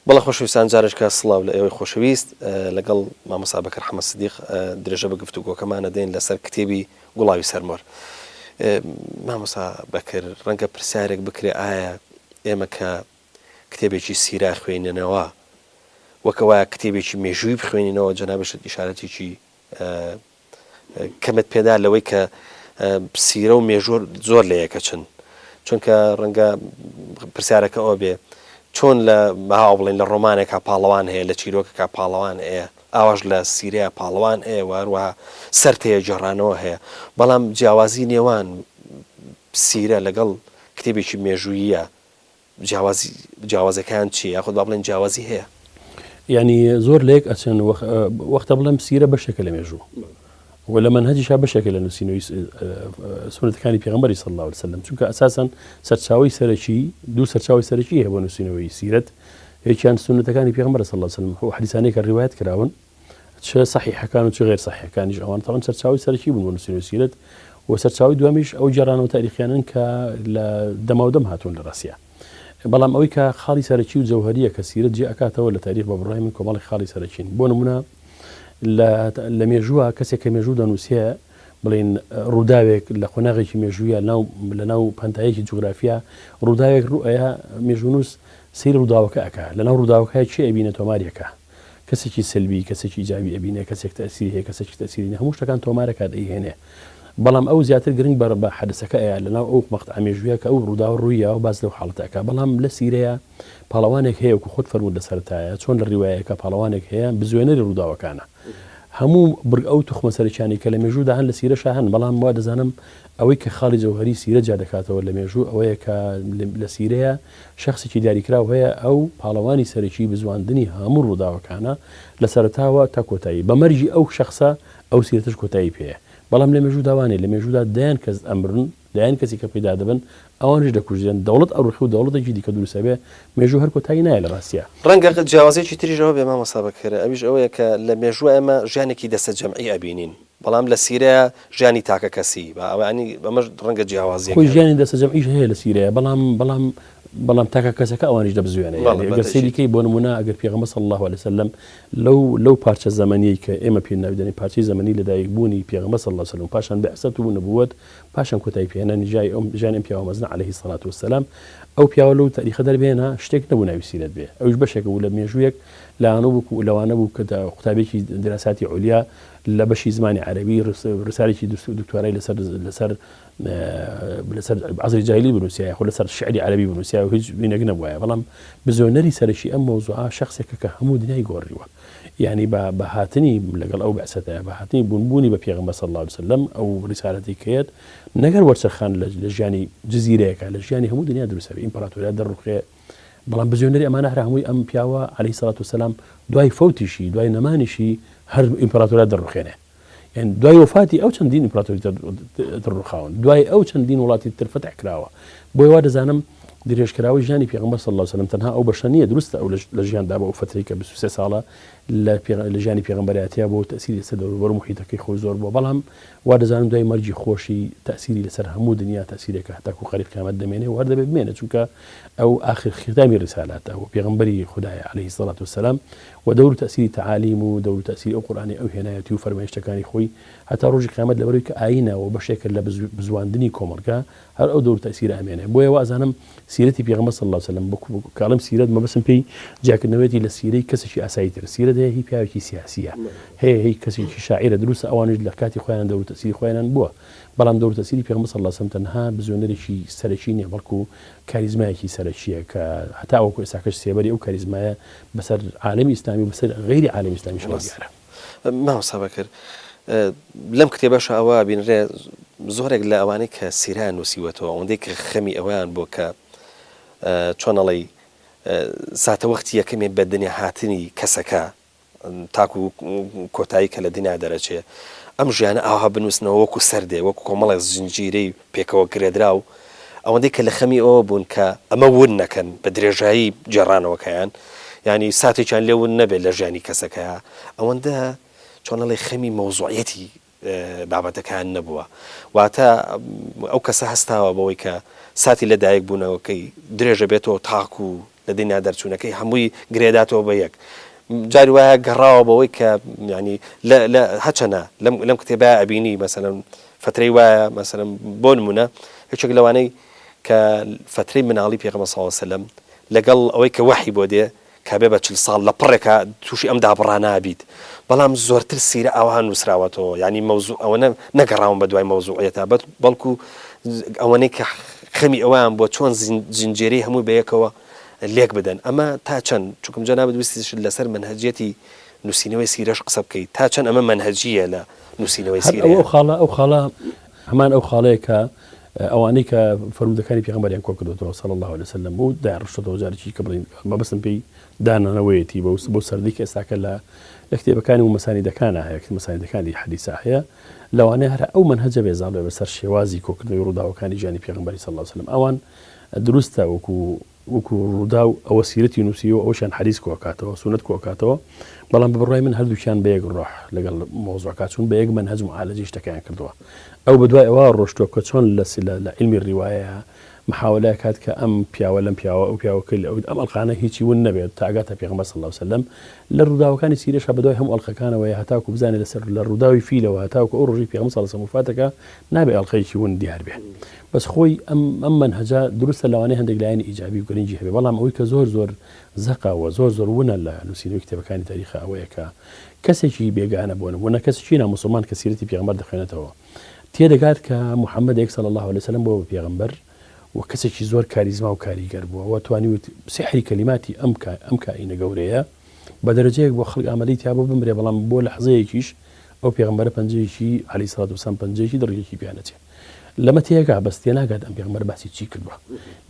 Speaker 1: بەڵە خۆشەویستان جارێککە سڵاو لە ئێوەی خۆشەویست لەگەڵ مامۆستا بەکر حەمەد سیدیق درێژە بە گفتوگۆکەمانە دێن لەسەر کتێبی گوڵاوی سەرمۆر مامۆستا بەکرد ڕەنگە پرسیارێک بکرێ ئایا ئێمە کە کتێبێکی سیرا خوێنێنەوە وەکەوە کتێبێکی مێژووی بخوێنینەوە جەنابەشت ئیشارەتێکی کەمت پێدا لەوەی کە سیرە و مێژوور زۆر لە یەکە چن چونکە ڕەنگە پرسیارەکە ئەوە بێ چۆن لە بەهاو بڵێن لە ڕۆمانێکا پاڵەوان هەیە لە چیرۆکێکا پاڵەوان هەیە ئاواش لە سیرەیە پاڵەوان هەیە وهروەها سەرتەیە جێڕانەوە هەیە بەڵام جیاوازی نێوان سیرە لەگەڵ کتێبێکی مێژوویە جیاوازەکان چی یاخود با بڵێن جیاوازی هەیە
Speaker 2: يعني زۆر لێک ئەچەن وەختە بڵێم سیرە بەشێکە لە مێژوو و لە منهجیشا بەشێکە لە نووسینەوەی سنەتەکانی پێغەمبەری صلی الله عليه وسلم چونکە ئەساساً سەرچاوی سەرەکی دوو سەرچاوی سەرەکی هەیە بۆ نووسینەوەی سیرەت یەکیان سنەتەکانی پێغەمبەر صلی الله عليه وسلم و حەدیثانەی کە ڕیوایەت کراون چ صحیحەکان و چ غێر صحیحەکانیش ئەوان تەواو سەرچاوی سەرەکی بوون بۆ نووسینەوەی سیرەت و سەرچاوی دومیش ئەو جێرانەوە تاریخیانن کە لە دەماودەم هاتوون لە ڕاستیە بەڵام ئەوەی کە خاڵی سەرەکی و جەوهەریە کە سیرەت جێ ئەکاتەوە لە تاریخ بە بڕای من کۆمەڵی خاڵی سەرەکین بۆ نمونە لە مێژووە کەسێک کە مێژوو دەنووسێ بڵین ڕووداوێک لە قۆناغێکی مێژوویە لە ناو پەنتایەکی جوگرافیا ڕووداوێک ڕوئەیە مێژوونووس سیر ڕووداوەکە ئەکا لە ناو ڕووداوەکە چی ئەبینە تۆمارێکە کەسێکی سلبی کەسێکی جاوی ئەبینێ کەسێک تەسیری هەیە کەسێکی تەسیری هەموو شتەکان تۆمارێکە دەیهێنێ بەڵام ئەو زیاتر گرنگ بە حەدەسەکە ئەیە لەناو ئەو مەقطع مێژوویە کە ئەو ڕووداوە ڕوویەوە باز لەو حاڵەتەکە بەڵام لە سیرەیە پاڵەوانێک هەیە وەکو خۆت فەرموود لەسەرتایە چۆن لە ڕیوایەکە پاڵەوانێک هەیە بزوێنەری ڕووداوەکانە هەموو برگ ئەو توخمە سەرچانی کە لە مێژوودا هەن لە سیرەشا هەن بەڵام وا دەزانم ئەوەی کە خاڵی جەوهەری سیرە جا دەکاتەوە لە مێژوو ئەوەیە کە لە سیرەیە شخصێکی دیاریکراو هەیە ئەو پاڵەوانی سەرەکی بزواندنی هەموو ڕووداوەکانە لە سەرەتاوە تا کۆتایی بەمەرجی ئەو شخصە ئەو سیرەتش کۆتایی پێەیە بەڵام لە مێژوو داوانێ لە مێژوودا دایان کەس ئەمرن دایان کەسی کە پەیدا دەبن ئەوانش دەکوژێن دەوڵەت ئەوڕخی و دەوڵەتێکی دیکە دروستە بێ مێژوو هەر کۆتایی نایە لە ڕاستیە
Speaker 1: ڕەنگە جیاوازێکی تریژەوە بێ مامۆستا بەکرێ ئەویش ئەوەیە کە لە مێژوو ئێمە ژیانێکی دەستە جەمعی ئەبینین بەڵام لە سیرەیە ژیانی تاکە کەسی ئەوانی ئەمەش ڕەنگە جیاوازی
Speaker 2: خۆی ژیانی دەستە جەمعیش هەیە لە سیرەیە بەڵام تاکە کەسەکە ئەوانیش دەبزوێنێ ئەگەر سەیریکەی بۆ نمونە ئەگەر پێغەمبەر صلی الله عليه وسلم لەو پارچە زەمەنیی کە ئێمە پێ ناویدەنی پارچەی زەمەنی لەدایک بوونی پێغەمبەر صلی الله عليه وسلم پاشان بەعسەت و نبووەت پاشان کۆتایی پێهێنانی ژیانی ئەم پیاوە مەزنە عليه الصلاة والسلام ئەو پیاوە لەو تاریخە دەربێنە شتێک نەبوو ناوی سیرەت بێ ئەوش بەشێکە بوو لە مێژوویەک لەوانە بوو کە قوتابێکی دراساتی عولیا لە بەشی زمانی عەرەبی ڕسالێکی دکتۆرای لەسەر عەزری جاهیلی بنووسیایە خۆ لەسەر شعری عەرەبی بنووسیایە و هیچ وینەک نەبووایە بەڵام بزۆنەری سەرەکی ئەم مەوزوعە شخصێکە کە هەموو دنیای گۆڕیوە یعنی بە هاتنی لەگەڵ ئەو بەعسەتەیە بە هاتنی بوونبوونی بە پێغەمبەر صلی الله عليه وسلم ئەو ڕسالەتی کەیەت نەگەر وەرچەرخان لە ژیانی جزیرەیەکە لە ژیانی هەموو دنیا دروستە بێ ئیمپراتۆریات دەڕوخێ بەڵام بزۆنەری ئەمانە هەر هەمووی ئەم پیاوە عليه الصلاة والسلام دوای فەوتیشی دوای نەمانیشی هەر ئیمپراتۆریات دەڕوخێنێ يعني دوای وفاتی ئەو چەندین ئیمپراتۆری دەڕوخاون دوای ئەو چەندین وڵاتی تر فتح کراوە بۆی وا دەزانم درێژکراوی ژیانی پێغەمبەر صلی الله عليه وسلم تەنها ئەو بەشە نییە دروستە ئەو لە ژیاندا بە ئەو فترەی کە 23 ساڵە لە ژیانی پێغەمبەرایەتیە بۆ تەسیری لەسەر دەوروبەر و محیتەکەی خۆی زۆر بووە بەڵام وا دەزانم دوای مەرجی خۆشی تەسیری لەسەر هەموو دنیا تەسیرێکە هەتاکو قەریب قیامەت دەمێنێ و هەر دەبێت بمێنێ چونکە ئەو آخر ختامی ڕسالاتە و پێغەمبەری خودایە عليه الصلاة والسلام و دەور تەسیری تعالیم و دەور تەسیری ئەو قورئانی ئەو هێنایەتی و فەرمایشتەکانی خۆی هەتا ڕۆژی قیامەت لەبەرەوەی کە ئاینەوە بەشێکە لە بزواندنی کۆمەڵگە هەر ئەو دەور تەسیر ئەمێنێ بۆیە وازانم سیرەتی پێغەمبەر صلی الله عليه وسلم کاڵم سیرەت مەبەستم پێی جاکردنەوەیەتی لە سیرەی کەسێکی ئاساییتر سیرەت هەیە هی پیاوێکی سیاسیە هەیە هی کەسێکی شاعیرە دروستە ئەوانش لە کاتی خۆیان دەور تەسیری خۆیان بووە بەڵام دەور تەسیری پێغەمبەر صلی الله عليه وسلم تەنها بزوێنەرێکی سەرەکی نییە بەڵکو کاریزمایەکی سەرەکیە کە هەتا وەکو ئێستاکەش سێبەری ئەو کاریزمایە بەسەر عالەمی ئیسلامی و بەسەر غەیری عالەمی ئیسلامی شڵەگیارە
Speaker 1: مامۆستا بەکرد لەم کتێبەش ئەوە بینرێ زۆرێک لە ئەوانەی کە سیران نووسیوەتەوە ئەوەندەی کە خەمی ئەویان بۆ کە چۆنەڵی ساتە وەختی یەکەمێ بە دنیا هاتنی کەسەکە تاکو کۆتایی کە لە دنیا دەرەچێ ئەم ژیانە ئاها بنووسنەوە وەکو سەردێ وەکو کۆمەڵێک زنجیرەی پێکەوە گرێدرا و ئەوەندەی کە لە خەمی ئەوە بوون کە ئەمە ون نەکەن بە درێژایی جێڕانەوەکەیان ینی ساتێکیان لێون نەبێت لە ژیانی کەسەکەیە ئەوەندە چۆنەڵی خەمی مەوزوعەتی بابەتەکان نەبووە واتە ئەو کەسە هەستاوە بەوەی کە ساتی لە دایک بوونەوەکەی درێژە بێتەوە تاکو و لە دنیا دەرچوونەکەی هەمووی گرێداتەوە بە یەک جاری وایە گەڕاوە بەوەی کە ینی هەچەنە لەم کتێبە ئەبینی مەسەلەن فترەی وایە مەسەلەن بۆ نمونە هیچێک لەوانەی کە فترەی مناڵی پێغەمبەر صلی الله علیه وسلم لەگەڵ ئەوەی کە وحی بۆ دێ کابێ بە 40 ساڵ لە پڕێکە تووشی ئەم دابڕانە بیت بەڵام زۆرتر سیرە ئەوان نووسراوەتەوە ینی مەوزوع ئەوە نەگەڕاون بە دوای مەوزوعیەتە بەڵکو ئەوەنەی کە خەمی ئەوان بۆ چۆن زنجێرەی هەمووی بەیەکەوە لێک بدەن ئەمە تا چەند چونکە جەناب دوستیش لەسەر منهجیەتی نووسینەوەی سیرەش قسە بکەیت تا چەند ئەمە منهجیە لە نووسینەوەی سیرە
Speaker 2: ئەو خاڵە هەمان ئەو خاڵەیە کە ئەوانەی کە فەرمودەکانی پێغەمبەریان کۆ کردوەوە صلی الله عليه وسلم و داڕشتەوە جارێکی کە بڵین مەبەستم پێی دانانەوەیەتی بۆ سەردی کە ئێستاکە لە کتێبەکانی و مەسانیدەکانە هەیە مەسانیدەکانی حەدیثە هەیە لەوانەیە هەر ئەو منهجە بێزاڵێ بەسەر شێوازی کۆکردنەوەی ڕووداوەکانی ژیانی پێغەمبەری صلی الله عليه وسلم ئەوان دروستە وەکو ڕوودا و ئەوە سیرەتی نووسیەوە ئەوشان حەدیث کۆکاتەوە سونەت کۆکاتەوە بەڵام بەڕای من هەردووکیان بە یەک ڕۆح لەگەڵ مۆزوعەکە چون بە یەک منهج معالەجی شتەکەیان کردووە ئەو بەدوای ئەوە ڕۆشتووە کە چۆن لە علمی ڕیوایە محاولە کات کە ئەم پیاوە لەم پیاوە ئەو پیاوەکە ئەم ئەڵقانە هیچی ون نەبێت تا ئاگاتە پێغەمبەر صلی الله عليه وسلم لە ڕووداوەکانی سیرەشە بەدوای هەموو ئەڵقەکانەوە هەتاکو بزانێت لەسەر لە ڕووداوی فیلەوە هەتاکو ئەو ڕۆژی پێغەمبەر صلی الله عليه وسلم وفاتەکە نابێ ئەڵقەیەکی ون دیار بێ بەس خۆی ئەم منهجە دروستە لەوانەیە هەندێک لایەنی ئیجابی و گرنگی هەبێ بەڵام ئەوەی کە زۆر زەقاوە زۆر ونە لە نووسینەوەی کتێبەکانی تاریخە ئەوەیە کە کەسێکی بێگانە بۆنە کەسێکی ناموسڵمان کە سیرەتی پێغەمبەر دەخوێنێتەوە تێدەگات کە محەممەد صلی الله عليه وسلم بۆ پێغەمبەر و کەسێکی زۆر کاریزما و کاریگەر بووە و توانیوت سحری کەلیماتی ئەم کائینە گەورەیە بە دەرەجەیەک بۆ خەڵک ئامادەی تیا بۆ بمرێ بەڵام بۆ لەحزەیەکیش ئەو پێغەمبەرە پەنجەیەکی عەلەیهی سەڵات وسەلام پەنجەیەکی دڕگێکی پیانەچێ لەمە تێگا بەس تێناگات ئەم پێغەمبەر باسی چی کردووە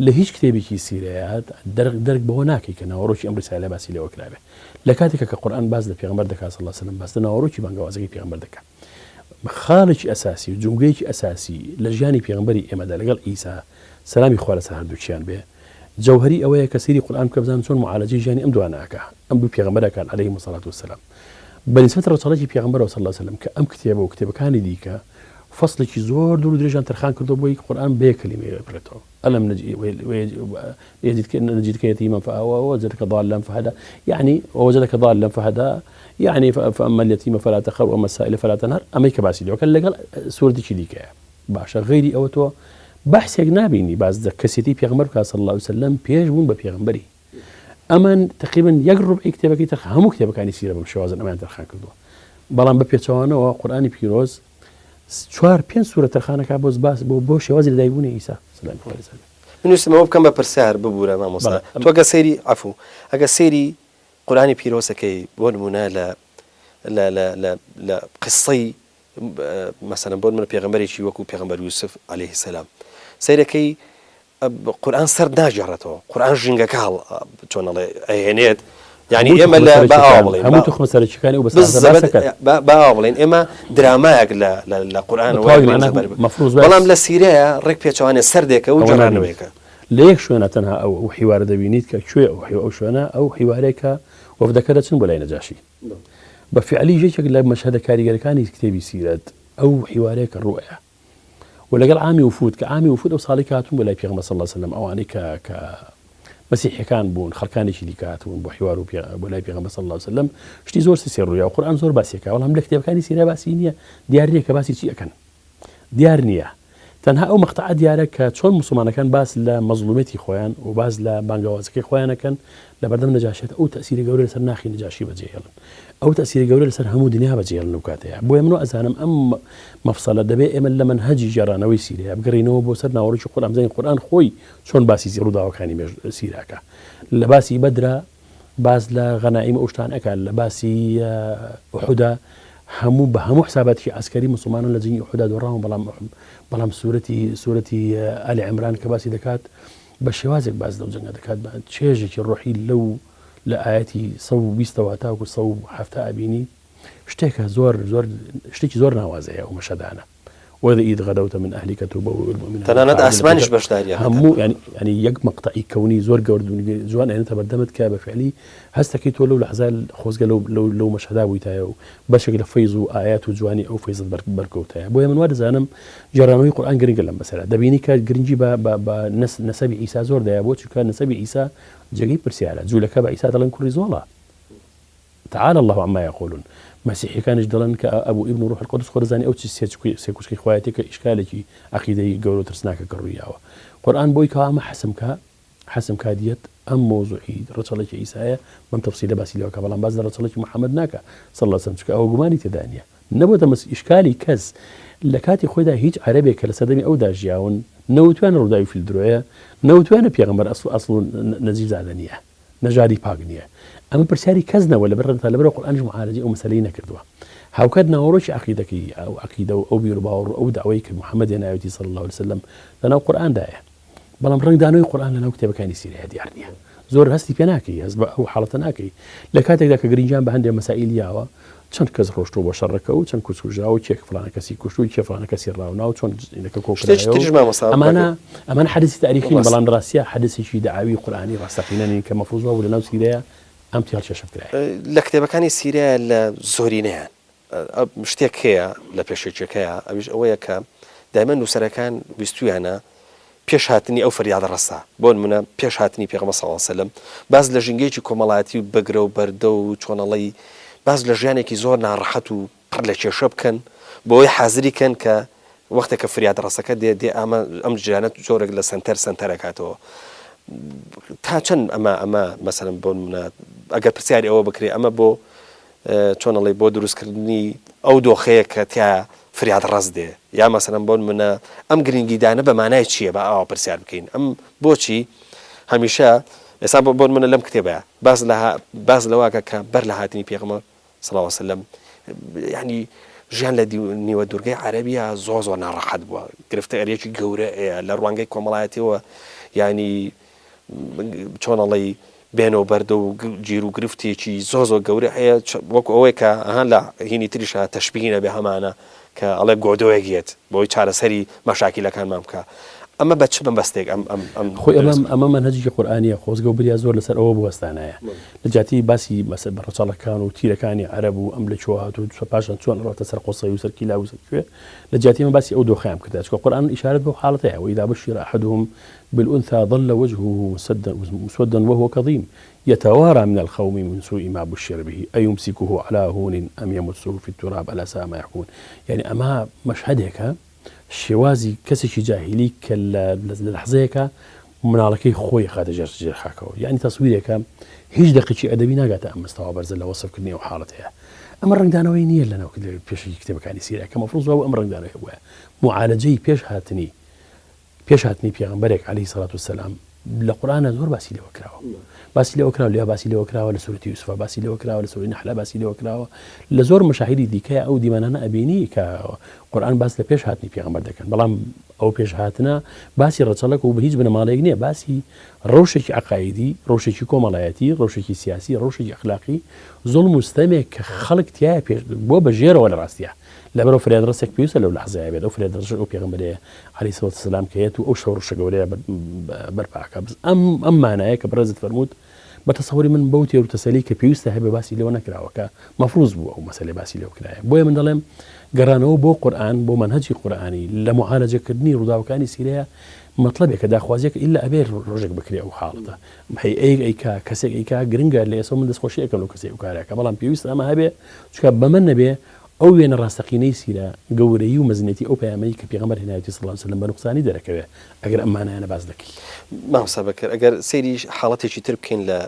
Speaker 2: لە هیچ کتێبێکی سیرەیە دەرک بەوە ناکەی کە ناوەڕۆکی ئەم ڕسالە باسی لەوە کرابێ لە کاتێکە کە قورئان باز لە پێغەمبەر دەکات صلی الله عليه وسلم باس لە ناوەڕۆکی بانگەوازەکەی پێغەمبەر دەکات خاڵێکی ئەساسی و جملەیەکی ئەساسی لە ژیانی پێغەمبەری ئێمەدا لەگەڵ ئیسا سلامی خوا لەسەر هەردووچیان بێ جەوهری ئەوەیە کە سیری قورئان بکە بزانن چۆن معالەجەی ژیانی ئەم دوانەکە ئەم دوو پێغەمبەرەکان عەلەیهیم الصەلاة والسلام بەنسبەت ڕەسەڵەتی پێغەمبەرەوە صلی الله عليه وسلم کە ئەم کتێبە و کتێبەکانی دیکە فصلێکی زۆر دوور و درێژیان تەرخان کردو بۆی قورئان بێ کەلیمەیە بڕێتەوە ئەلەم نجدك يتيما فآوى ووجدك ضالا فهدى يعني ووجدك ضالا فهدى يعني فأما اليتيم فلا تقهر وأما السائل فلا تنهر أما كباسي لو كان لقال سورة ديك باشا غيري أو تو بحث نابيني بعض كسيتي بيغمر صلى الله عليه وسلم بيجون ببيغمبري أما تقريبا يقرب أي كتابك يترخ هم كتابك يعني سيرة بمشوازن أما ترخان كردوا بلان ببيتوانا وقرآن بيروز چوار پێنج سوورە تەرخانەکە بۆز باس بۆ شێوازی لەدایکبوونی ئیسا سلام
Speaker 1: من ویستمەوە بکەم بە پرسیار ببوورە مامۆستا تۆ ئەگە سەیری عەفو ئەگە سەیری قورئانی پیرۆزەکەی بۆ نمونە لە قسەی مەسەلەن بۆ نمونە پێغەمبەرێکی وەکو پێغەمبەر یوسف عەلەیهی سەلام سەیرەکەی قورئان سەر ناژێڕێتەوە قورئان ژینگەکە چۆن ئەڵێ ئەهێنێت يعني إما لا باولين
Speaker 2: هم تخمس على الشكاني وبس
Speaker 1: باولين إما دراماك لا قرآن
Speaker 2: مفروض
Speaker 1: والله لا سيرة رك بيتشوان السردك أو جرانويك
Speaker 2: ليك شو أنا تنها أو حوار دبينيت كشوي أو شو أنا أو حوارك وفذكرت شنو ولا نجاشي بفعلي جيش لا مشهد كاريجر كان يكتب سيرة أو حوارك الرؤية ولا قال عامي وفود كعامي وفود أو صالحاتهم ولا بيغمر صلى الله عليه وسلم أو عنك مسيحي كان بون خلقاني شي ديكات بون بو حوار ولا بيغمر صلى الله عليه وسلم شتي زور سير يا القران زور باسيكا والله ملك كتاب كان يسير باسينيه دياريه كباسي شي كان ديارنيه تنها او مقطع ديارك شلون مسلمان كان باس لمظلومتي خويان وباز لبانغوازكي خويان كان لبردم نجاشات او تاثير قوري لسر ناخي نجاشي بجيل او تاثير قوري لسر همو دنيا بجيل نوكاتها بو يمنو ازانم ام مفصله دبي ام لمن هجي جرانا ويسيري بقرينو بو سرنا ورش القران زين القران خوي شلون باسي زيرو داو كاني سيراكا لباسي بدرا باز لغنائم اوشتان اكل لباسي احد همو بهمو حسابات شي عسكري مسلمان الذين احد دوراهم بلام سورتي آل عمران كباسي دكات بشوازك باز لو جنة دكات بعد شيجك الروحي لو لآياتي صوب بيستواتا وصوب حفتا أبيني اشتكى اشتكي زور نوازع ومشهدانا وإذا إذ غدوت من أهلك تبوئ المؤمنين
Speaker 1: تنانات أسمانش بشتاريا
Speaker 2: همو يعني يق مقطعي كوني زور قورد جوان يعني تبردمت كابة فعلي هستكيت ولو لحظة خوزق لو مشهدا ويتايو بشكل فيزو آيات وجواني أو فيز بركوتايا بويا من وارد زانم جرانوي قرآن قرين قلم مثلا دبيني كقرنجي با نسبي عيسى زور دايا بوتشو كان نسبي عيسى جاقي برسي على زولك با عيسى دلن كل رزولا تعالى الله عما يقولون مەسیحیەکانیش دەڵێن کە ئەبوو ئیبن ڕوح القودس خۆرزانی ئەو سێکوشکی خۆیەتی کە ئیشکالێکی عەقیدەی گەورە و ترسناکە کە ڕوویاوە قورئان بۆی کە ئەمە حەسم کادیەت ئەم مۆزوعی ڕەچەڵێکی ئیسایە بەم تەفسیلە باسی لەوە کە بەڵام باز لە ڕەچەڵێکی محەممەد ناکە صلی الله علیه و سلم چکە ئەوە گومانی تێدا نیە نەبووە ئیشکالی کەس لە کاتی خۆیدا هیچ عەرەبێک کە لە سەردەمی ئەودا ژیاون نەوتوانە ڕووداوی فیلدرۆیە نەوتوانە پێغەمبەر ئەسڵ نەزیف زادە نییە نەژادی پاک نییە ئەمە پرسیاری کەس نەوە لەبەر لەبەر قورئانیش معالەجەی ئەو مەسەلەی نەکردووە هاوکات ناوەڕۆکی عەقیدەکەی ئەو عەقیدە و ئەو بیر و باوەڕ ئەو داوای کە محەممەد هێناوێتی صلی الله علیه و سلم لەناو قورئاندایە بەڵام ڕنگدانەوەی قورئان لەناو کتێبەکانی سیرەیە دیار نییە زۆر هەستی پێ ناکەی هەست بە ئەو حاڵەتە ناکەی لە کاتێکدا کە گرنگیان بە هەندێک مەسائیلیاوە چەند کەس ڕۆشتۆ بۆ شەڕەکە و چەند کوچکوژرا و چێک فلانە کەسی کوشت و چێ فلانە کەسی ڕاونا و چۆن ئینەکە کۆکرایەوە ئەمانە حەدیثی تاریخین بەڵام ڕاستیە حەدیثێکی داعاوی قورئانی ڕاستەقینەنین کە مەفروض بوو لەناو سیرەیە ئەم تیاڵ چێشەکرایە
Speaker 1: لە کتێبەکانی سیرەیە لە زۆرینەیان شتێک هەیە لە پێشێکەکەیە ئەویش ئەوەیە کە دایمەن نووسەرەکان ویستویانە پێش هاتنی ئەو فەریادە ڕەسا بۆ نمونە پێش هاتنی پێغەمبەر صلی الله علیه و سلم باز لە ژینگەیەکی کۆمەڵایەتی و بەگرە و بەردە و چۆنەڵی باز لە ژیانێکی زۆر ناڕەحەت و پڕ لە کێشە بکەن بۆی حازری کەن کە وەختێکە فریادە ڕەسەکە دێ ئەم ژیانەت جۆرێک لە سەنتەرەکاتەوە تا چەند ئەمە مەسەلەن بۆ نمونە ئەگەر پرسیاری ئەوە بکرێ ئەمە بۆ چۆنەڵی بۆ دروستکردنی ئەو دۆخەیە کە تیا فریاد ڕست دێ یا مەسەلەن بۆ نمونە ئەم گرنگیدانە بە مانای چییە بە ئاوا پرسیار بکەین ئەم بۆچی هەمیشە ئێستا بۆ نمونە لەم کتێبەیە باز لەواکە کە بەر لە هاتنی پێغەمبەر صلی الله علیه و سلم یعنی ژیان لە نیوە دوورگەی عەرەبیە زۆر ناڕەحەت بووە گرفتەکاریەکی گەورە لە ڕوانگەی کۆمەڵایەتیەوە ینی چۆنەڵی بێنەوە بەردە و گیر و گرفتێکی زۆر گەورە هەیە وەکو ئەوەی کە ئەهان لە هینی تریشە تەشبیهینە بێ هەمانە کە ئەڵێ گۆدۆیەکیێت بۆی چارەسەری مەشاکیلەکانمان بکە ئەمە بە چ بەستێک
Speaker 2: خۆی ئەمە منهەجێکی قورئانیە خۆزگە و بریا زۆر لەسەر ئەوە بوەستانایە لە جاتی باسی مەسەل بە ڕەچەڵەکان و تیرەکانی عەرەب و ئەم لە چۆ هاتوو پاشان چۆن ڕۆتە سەر قۆسەی و سەر کیلا و سەر لە جاتی من باسی ئەو دۆخەیان کردە چکە قورئان ئیشارەت بەو حاڵەتەیە وإذا بشر أحدهم بالأنثى ظل وجهه مسودا وهو كظيم يتوارى من الخوم من سوء ما بشر به أيمسكه على هون أم يمسه في التراب ألا ساء ما يحكون يعني أما مشهدێکە شێوازی کەسێکی جاهیلی کە لە لەحزەیەکە مناڵەکەی خۆی خاتە ژێر خاکەوە یعنی تەسویرێکە هیچ دقیقی ئەدەبی ناگاتە ئەم مەستەوا بەرزە لە وەسفکردنی ئەو حاڵەتەیە ئەمە ڕنگدانەوەی نییە لەناو پێشی کتێبەکانی سیرە کە مەفروض بووە ئەم ڕنگدانەوەی بووە معالەجەی پێش هاتنی پێغەمبەرێک عەلەیهی سەڵات وسەلام لە قورئانە زۆر باسی لێوە کراوە باسی لێوە کراوە باسی لێوە کراوە لە سوورەتی یوسف باسی لێوە کراوە لە سوورەی نەحل باسی لێوە کراوە لە زۆر مەشاهیری دیکەیە ئەو دیمەنانە ئەبینی کە قورئان باس لە پێش هاتنی پێغەمبەر دەکەن بەڵام ئەو پێش هاتنە باسی ڕەچەڵەک و بە هیچ بنەماڵەیەک نییە باسی ڕەوشێکی عەقایدی ڕەوشێکی کۆمەڵایەتی ڕەوشێکی سیاسی ڕەوشێکی ئەخلاقی زوڵم و ستەمێک کە خەڵک تایە پێش بۆ بەژێرەوە لە ڕاستیە لەبەرەوە فریادڕسێک پێویستە لەو لەحزەیە بێت ئەو فریادڕسێک ئەو پێغەمبەرەیە عەلەیهی سەڵات وسەلام کە هەیەت و ئەو شەڕشە گەورەیە بەرپاکە بس ئەم مانایە کە بەڕێزت فەرمووت بە تەسەووری من بەو تێر و تەسەلی کە پێویستە هەبێ باسی لێوە نەکراوە کە مەفروض بووە ئەو مەسەلەی باسی لێوە کرایە بۆیە من دەڵێم گەڕانەوە بۆ قورئان بۆ منهەجی قورئانی لە معالەجەکردنی ڕووداوەکانی سیرەیە مەطلبێکە داخوازیەکە ئیلا ئەبێ ڕۆژێک بکرێ ئەو حاڵەتە هەیە ئەیکا کەسێک ئەیکا گرنگە لە ئێستا من دەستخۆشی ئەەکەم لەو کەسێک و کارەکە بەڵام پێویستە ئەمە هەبێ چکە بەمە نەبێ ئەو وێنە ڕاستەقینەی سیرە گەورەی و مەزنێتی ئەو پەیامەی کە پێغەمبەر هێناوێتی صلی الله علیه و سلم بە نوقسانی دەرەکەوێ ئەگەر ئەمانایانە باز دەکەی
Speaker 1: مامۆستا بەکر ئەگەر سەیری حاڵەتێکی تر بکەین لە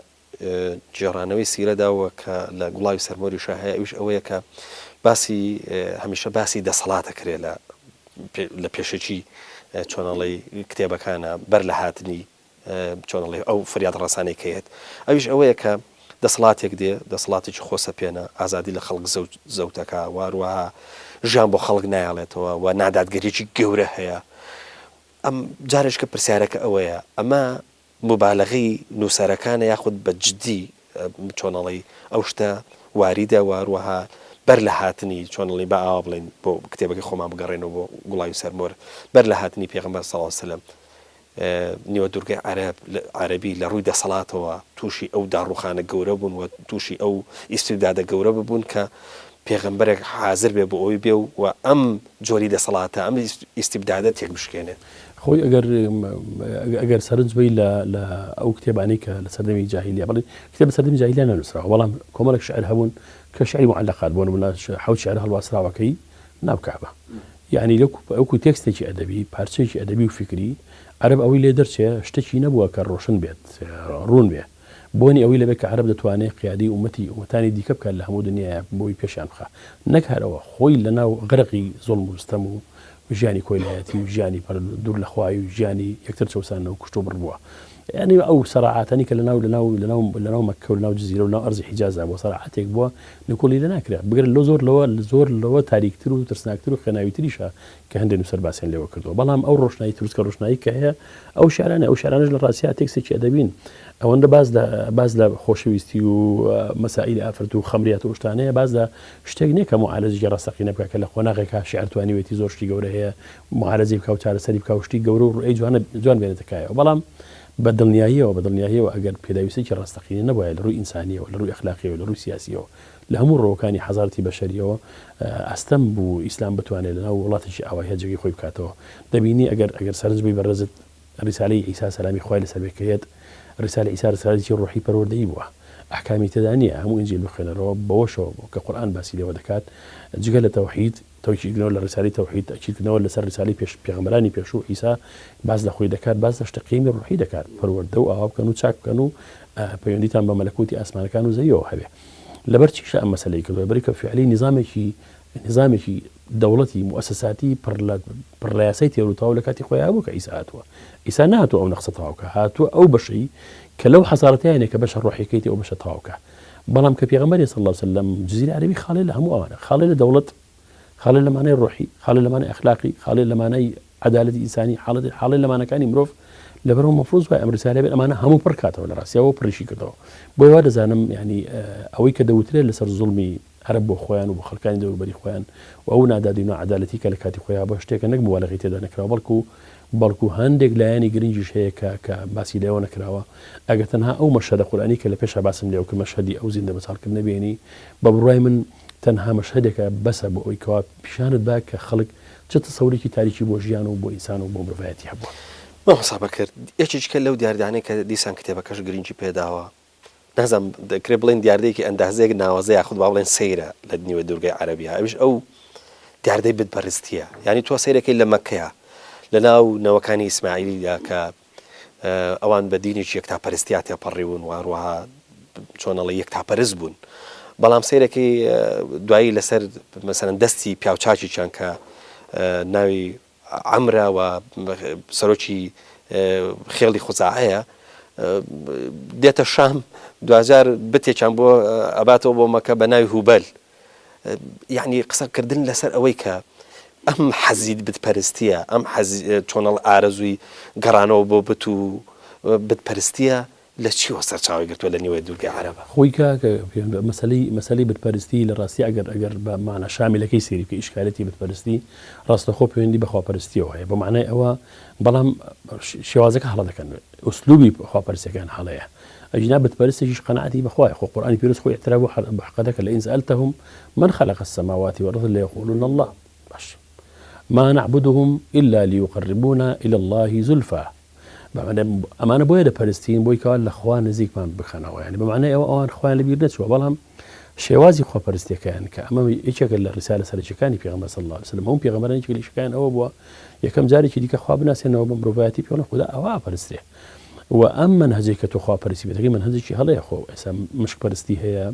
Speaker 1: جێڕانەوەی سیرەداوە کە لە گوڵاوی سەرمۆری شاهەیە ئەوش ئەوەیە کە باسی هەمیشە باسی دەسەڵاتە کرێ لە پێشەکی چۆنەڵی کتێبەکانە بەر لە هاتنی چۆنەڵی ئەو فریاد ڕەسانەی کەیت ئەوش ئەوەیە کە دەسەڵاتێک دێ دەسەڵاتێکی خۆسە پێێنە ئازادی لە خەڵک زەوتەکە واروەها ژیان بۆ خەڵک نایڵێتەوە و نادادگەریی گەورە هەیە ئەم جارێک کە پرسیارەکە ئەوەیە ئەمە مبالغەی نووسەرەکانە یاخود بە جددی چۆنەڵی ئەو شتە واریدە واروەها بەر لە هاتنی چۆنڵی بە ئاوا بڵێن بۆ کتێبەکەی خۆمان بگەڕێنەوە بۆ گوڵاوی سەرمۆر بەر لە هاتنی پێغەمبەر صلی الله علیه و سلم نیوە دوورگەی عەرەبی لە ڕووی دەسەڵاتەوە تووشی ئەو داڕوخانە گەورە بوون و تووشی ئەو ئیستیبدادە گەورە ببوون کە پێغەمبەرێک حازر بێ بۆ ئەوی بێ و ئەم جۆری دەسەڵاتە ئەم ئیستیبدادە تێک بشکێنێت
Speaker 2: خۆی ئەگەر سەرنج بی لە ئەو کتێبانەی کە لە سەردەمی جاهیلیە بڵێ کتێب سەردەمی جاهیلیە نەنووسراوە بەڵام کۆمەڵێک شعر هەبوون کە شعری معلقات بوون منە حەوت شعر هەڵواسراوەکەی ناو کعبە یعنی ئەوکو تێکستێکی ئەدەبی پارچەیەکی ئەدەبی و فکری عەرەب ئەوەی لێ دەرچێ شتێکی نەبووە کە ڕۆشن بێت ڕوون بێ بۆنی ئەوەی لەبێت کە عەرەب دەتوانێت قیادی ومەتانی دیکە بکات لە هەموو دنیاە بۆی پێشیان بخە نەک هەرەوە خۆی لەناو غەرقی زۆڵم و ستەم و ژیانی کۆیلایەتی و ژیانی دوور لە خوای و ژیانی یەکتر چەوسانەوە کوشت و بڕبووە یعنی ئەو سەراعاتانی کە لەناو مەککە و لەناو جزیرە و لەناو ئەرزی حیجازە بۆ سەراعاتێک بووە نکۆلی لە ناکرێت بگرێت لە زۆر لەوە تاریکتر و ترسناکتر و خێناویتریشە کە هەندێک نووسەر باسییان لێوە کردەوە بەڵام ئەو ڕۆشنایی تروسکە ڕۆشنایی کە هەیە ئەو شارانش لە ڕاستیا تێکسێکی ئەدەبین ئەوەندە باز لە خۆشەویستی و مەسائیلی ئافرەت و خەمریات و شتانەیە باز لە شتێک نییە کە معالەجی ڕاستەقینە بکە کە لە خۆناغێکا شیعر توانیوێتی زۆر شتی گەورە هەیە معالەجی بکە و چارەسەری بکە و شتی گەورە و ڕێی جوان بێنێتەکایەوە بەڵام بەدڵنیاییەوە ئەگەر پێداویستێکی ڕاستەقینی نەبووە لە ڕووی ئینسانیەوە لە ڕووی ئەخلاقیەوە لە ڕووی سیاسیەوە لە هەموو ڕۆکانی حەزارەتی بەشەریەوە ئەستەم بوو ئیسلام بتوانێت لەناو وڵاتێکی ئاوای هەجێکی خۆی بکاتەوە دەبینی ئەگەر سەرنج بی بەڕێزت ڕیسالەی ئیسا سەلامی خوای لەسەر بێکەیەت ڕیسالە ئیسا ڕسالەتی ڕۆحی پەروەردەیی بووە ئەحکامی تێدا نییە هەموو ئینجیل بخوێنەرەوە بەوەشەوە کە قورئان باسی لێوە دەکات جگە لە تەوحید تەوکیدکردنەوە لە ڕسالەی تەوحید تەکیدکردنەوە لەسەر ڕسالەی پێغەمبەرانی پێشوو ئیسا باز لە خۆی دەکات باز لە شتە قیمی ڕوحی دەکات پەروەردە و ئاوا بکەن و چاک بکەن و پەیوەندیتان بە مەلەکوتی ئاسمانەکان و زەویەوە هەبێ لەبەر چیشە ئەم مەسەلەی کردووە بەریکە فعلی نظامێکی دەوڵەتی موسساتی پڕ لە یاسای تێروتاو لە کاتی خۆی هەبوو کە ئیسا هاتووە ئیسا نهاتووە ئەو نەخسە تەواوکە هاتووە ئەو بەشەی کە لەو حەزارەتیانێ کە بەشە ڕۆحیەکەیتی ئەو بەشە تەواوکە بەڵام کە پێغەمبەری صلی الله علیه وسلم جزیرە عەرەبی خاڵێ لە هەموو ئەوانە خاڵێ لە دەوڵەت خاڵێ لە مانای ڕۆحی خاڵێ لە مانای ئەخلاقی خاڵێ لە مانای عەدالەتی ئینسانی خاڵێ لە مانەکانی مرۆڤ لەبەرەوە مەفروض وای ئەم ڕسالەیە بێت ئەمانە هەموو پڕ کاتەوە لە ڕاستیەوە پڕیشی کردەوە بۆی وا دەزانم یعنی ئەوەی کە دەوترێت لەسەر زوڵمی عەرەب بۆ خۆیان و بۆ خەڵکانی دەوروبەری خۆیان و ئەو نادادین و عەدالەتی کە لە کاتی خۆیان بۆ شتێکە نەک مبالەغەی تێدا نەکراوە بەڵکو هەندێک لایەنی گرنگیش هەیە کە باسی لێوە نەکراوە ئەگەر تەنها ئەو مەشهەدە قورئانی کە لە پێشە باسم لێوە کە مەشهەدی ئەو زیندە بەساڵکردنە بێنی بە بڕوای من تەنها مەشهەدێکە بەسە بۆ ئەوەی کەوا پیشانت با کە خەڵک چ تەسەوورێکی تاریکی بۆ ژیان و بۆ ئینسان و بۆ مرۆڤایەتی هەبووە
Speaker 1: مەحسابە کرد یەکێکە لەو دیاردانەی کە دیسان کتێبەکەش گرنگی پێداوە نازانم دەکرێت بڵێن دیاردەیەکی ئەندازەیەک ناوازە یاخود با بڵێن سەیرە لە نیوە دوورگەی عەرەبیە ئەویش ئەو دیاردەی بتپەرستیە یعنی تۆ سەیرەکەی لە مەککەیە لە ناو نەوەکانی ئیسماعیلیدا کە ئەوان بە دینێکی یەکتاپەرستیا تێپەڕیون و هەروەها چۆنەڵی یەکتاپەرست بوون بەڵام سەیرەکەی دوایی لەسەر مەسەلەن دەستی پیاوچاکییان کە ناوی عەمرە و سەرۆکی خێڵی خوزاعەیە دێتە شام دوجار بتێکیان بۆ ئەباتەوە بۆ مەکە بە ناوی هوبەل یعنی قسەکردن لەسەر ئەوەی کە ئەم حەزید بتپەرستیە ئەم چۆنەڵ ئارەزووی گەڕانەوە بۆ بت و بتپەرستیە لە چیوە سەرچاوی گرتووە لە نیوەی دوورگەی عەرەبە
Speaker 2: خۆی کاکە مەسەلەی بتپەرستی لە ڕاستی ئەگەر بە مانە شاملەکەی سێری بکە ئیشکالەتی بتپەرستی ڕاستەخۆ پەیوەندی بە خواپەرستیەوە هەیە بە معنای ئەوە بەڵام شێوازەکە هەڵە دەکەن ئوسلوبی خواپەرستیەکان هەڵەیە ئەجنا بتپەرستێکیش قەناعەتی بەخوای خۆ قورئانی پیرۆز خۆی اعتراف بە حەقەکە لئین سألتهم من خلق السماوات والأرض ليقولون الله باش ما نعبدهم إلا ليقربونا إلى الله زلفى ئەمانە بۆیە دەپەرستین بۆی کەوا لە خوا نزیکمان بخەنەوە یعنی بەمعنای ئەوە ئەوان خۆیان لەبیر نەچووە بەڵام شێوازی خواپەرستیەکەیان کە ئەمە یەکێکە لە ڕسالە سەرچەکانی پێغەمبەر صلی الله علیه وسلم هەموو پێغەمبەرانی کلیشەکان ئەوە بووە یەکەم جارێکی دیکە خوا بناسێنەوە بە مرۆڤایەتی پێوەڵە خوددا ئەوە پەرسترێ و ئەم منهەجەی کە تۆ خواپەرستی بێتەکەی منهەجێکی هەڵەیە خۆ ئێستا مشکپەرستی هەیە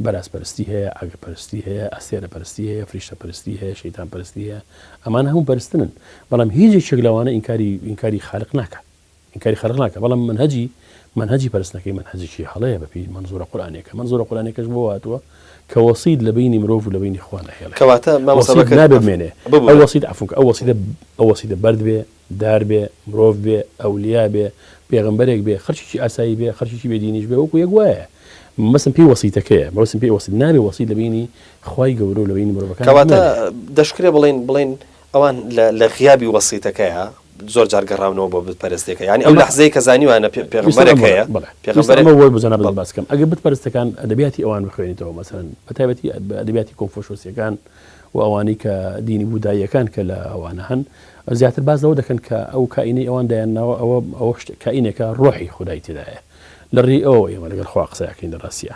Speaker 2: بەرازپەرستی هەیە ئاگرپەرستی هەیە ئەستێرەپەرستی هەیە فریشتەپەرستی هەیە شەیتانپەرستی هەیە ئەمانە هەموو پەرستنن بەڵام هیچێک لەوانە ئینکاری خالق ناکە ئینکاری خالق ناکە بەڵام منهەجی پەرستنەکەی منهەجێکی هەڵەیە بەپی منزورە قورئانیەکە منزورە قورئانیەکەش بۆ هاتووە کە وەسیت لە بینی مرۆڤ و لە بینی خوا نەهێڵێت
Speaker 1: کەواتە
Speaker 2: وەسیت نابێنێ ئەو وەسیت عفوکە ئەو وەسیتە بەرد بێ دار بێ مرۆڤ بێ ئەولیا بێ پێغەمبەرێک بێ خەرچێکی ئاسایی بێ خەرچێکی بێدینیش بێ وەکو یەک وایە مەسم پێی وەسیتەکەیە مەوسم پێی وەسیت نابێ وەسیت لە بینی خوای گەورە و لە بینی مرۆڤەکان
Speaker 1: کەواتە دەشکرێ بڵێن ئەوان لە غیابی وەسیتەکەیە زۆر جار گەڕاونەوە بۆ بتپەرستێکە یعنی ئەو لەحزەی کە زانیوانە پێغەمبەرەکەیە
Speaker 2: پێغەمبەرەوە بزانە باس بکەم ئەگەر بتپەرستەکان ئەدەبیاتی ئەوان بخوێنیتەوە مەسەلەن بەتایبەتی ئەدەبیاتی کۆنفۆشیۆسیەکان و ئەوانەی کە دینی بوداییەکان کە لە ئەوانە هەن زیاتر باز لەوە دەکەن کە ئەو کائینەی ئەوان دایانناوە ئەوە کائینێکە ڕۆحی خودای تێدایە لە ڕێی ئەوە ئێمە لەگەڵ خوا قسەیەکەین لە ڕاستیە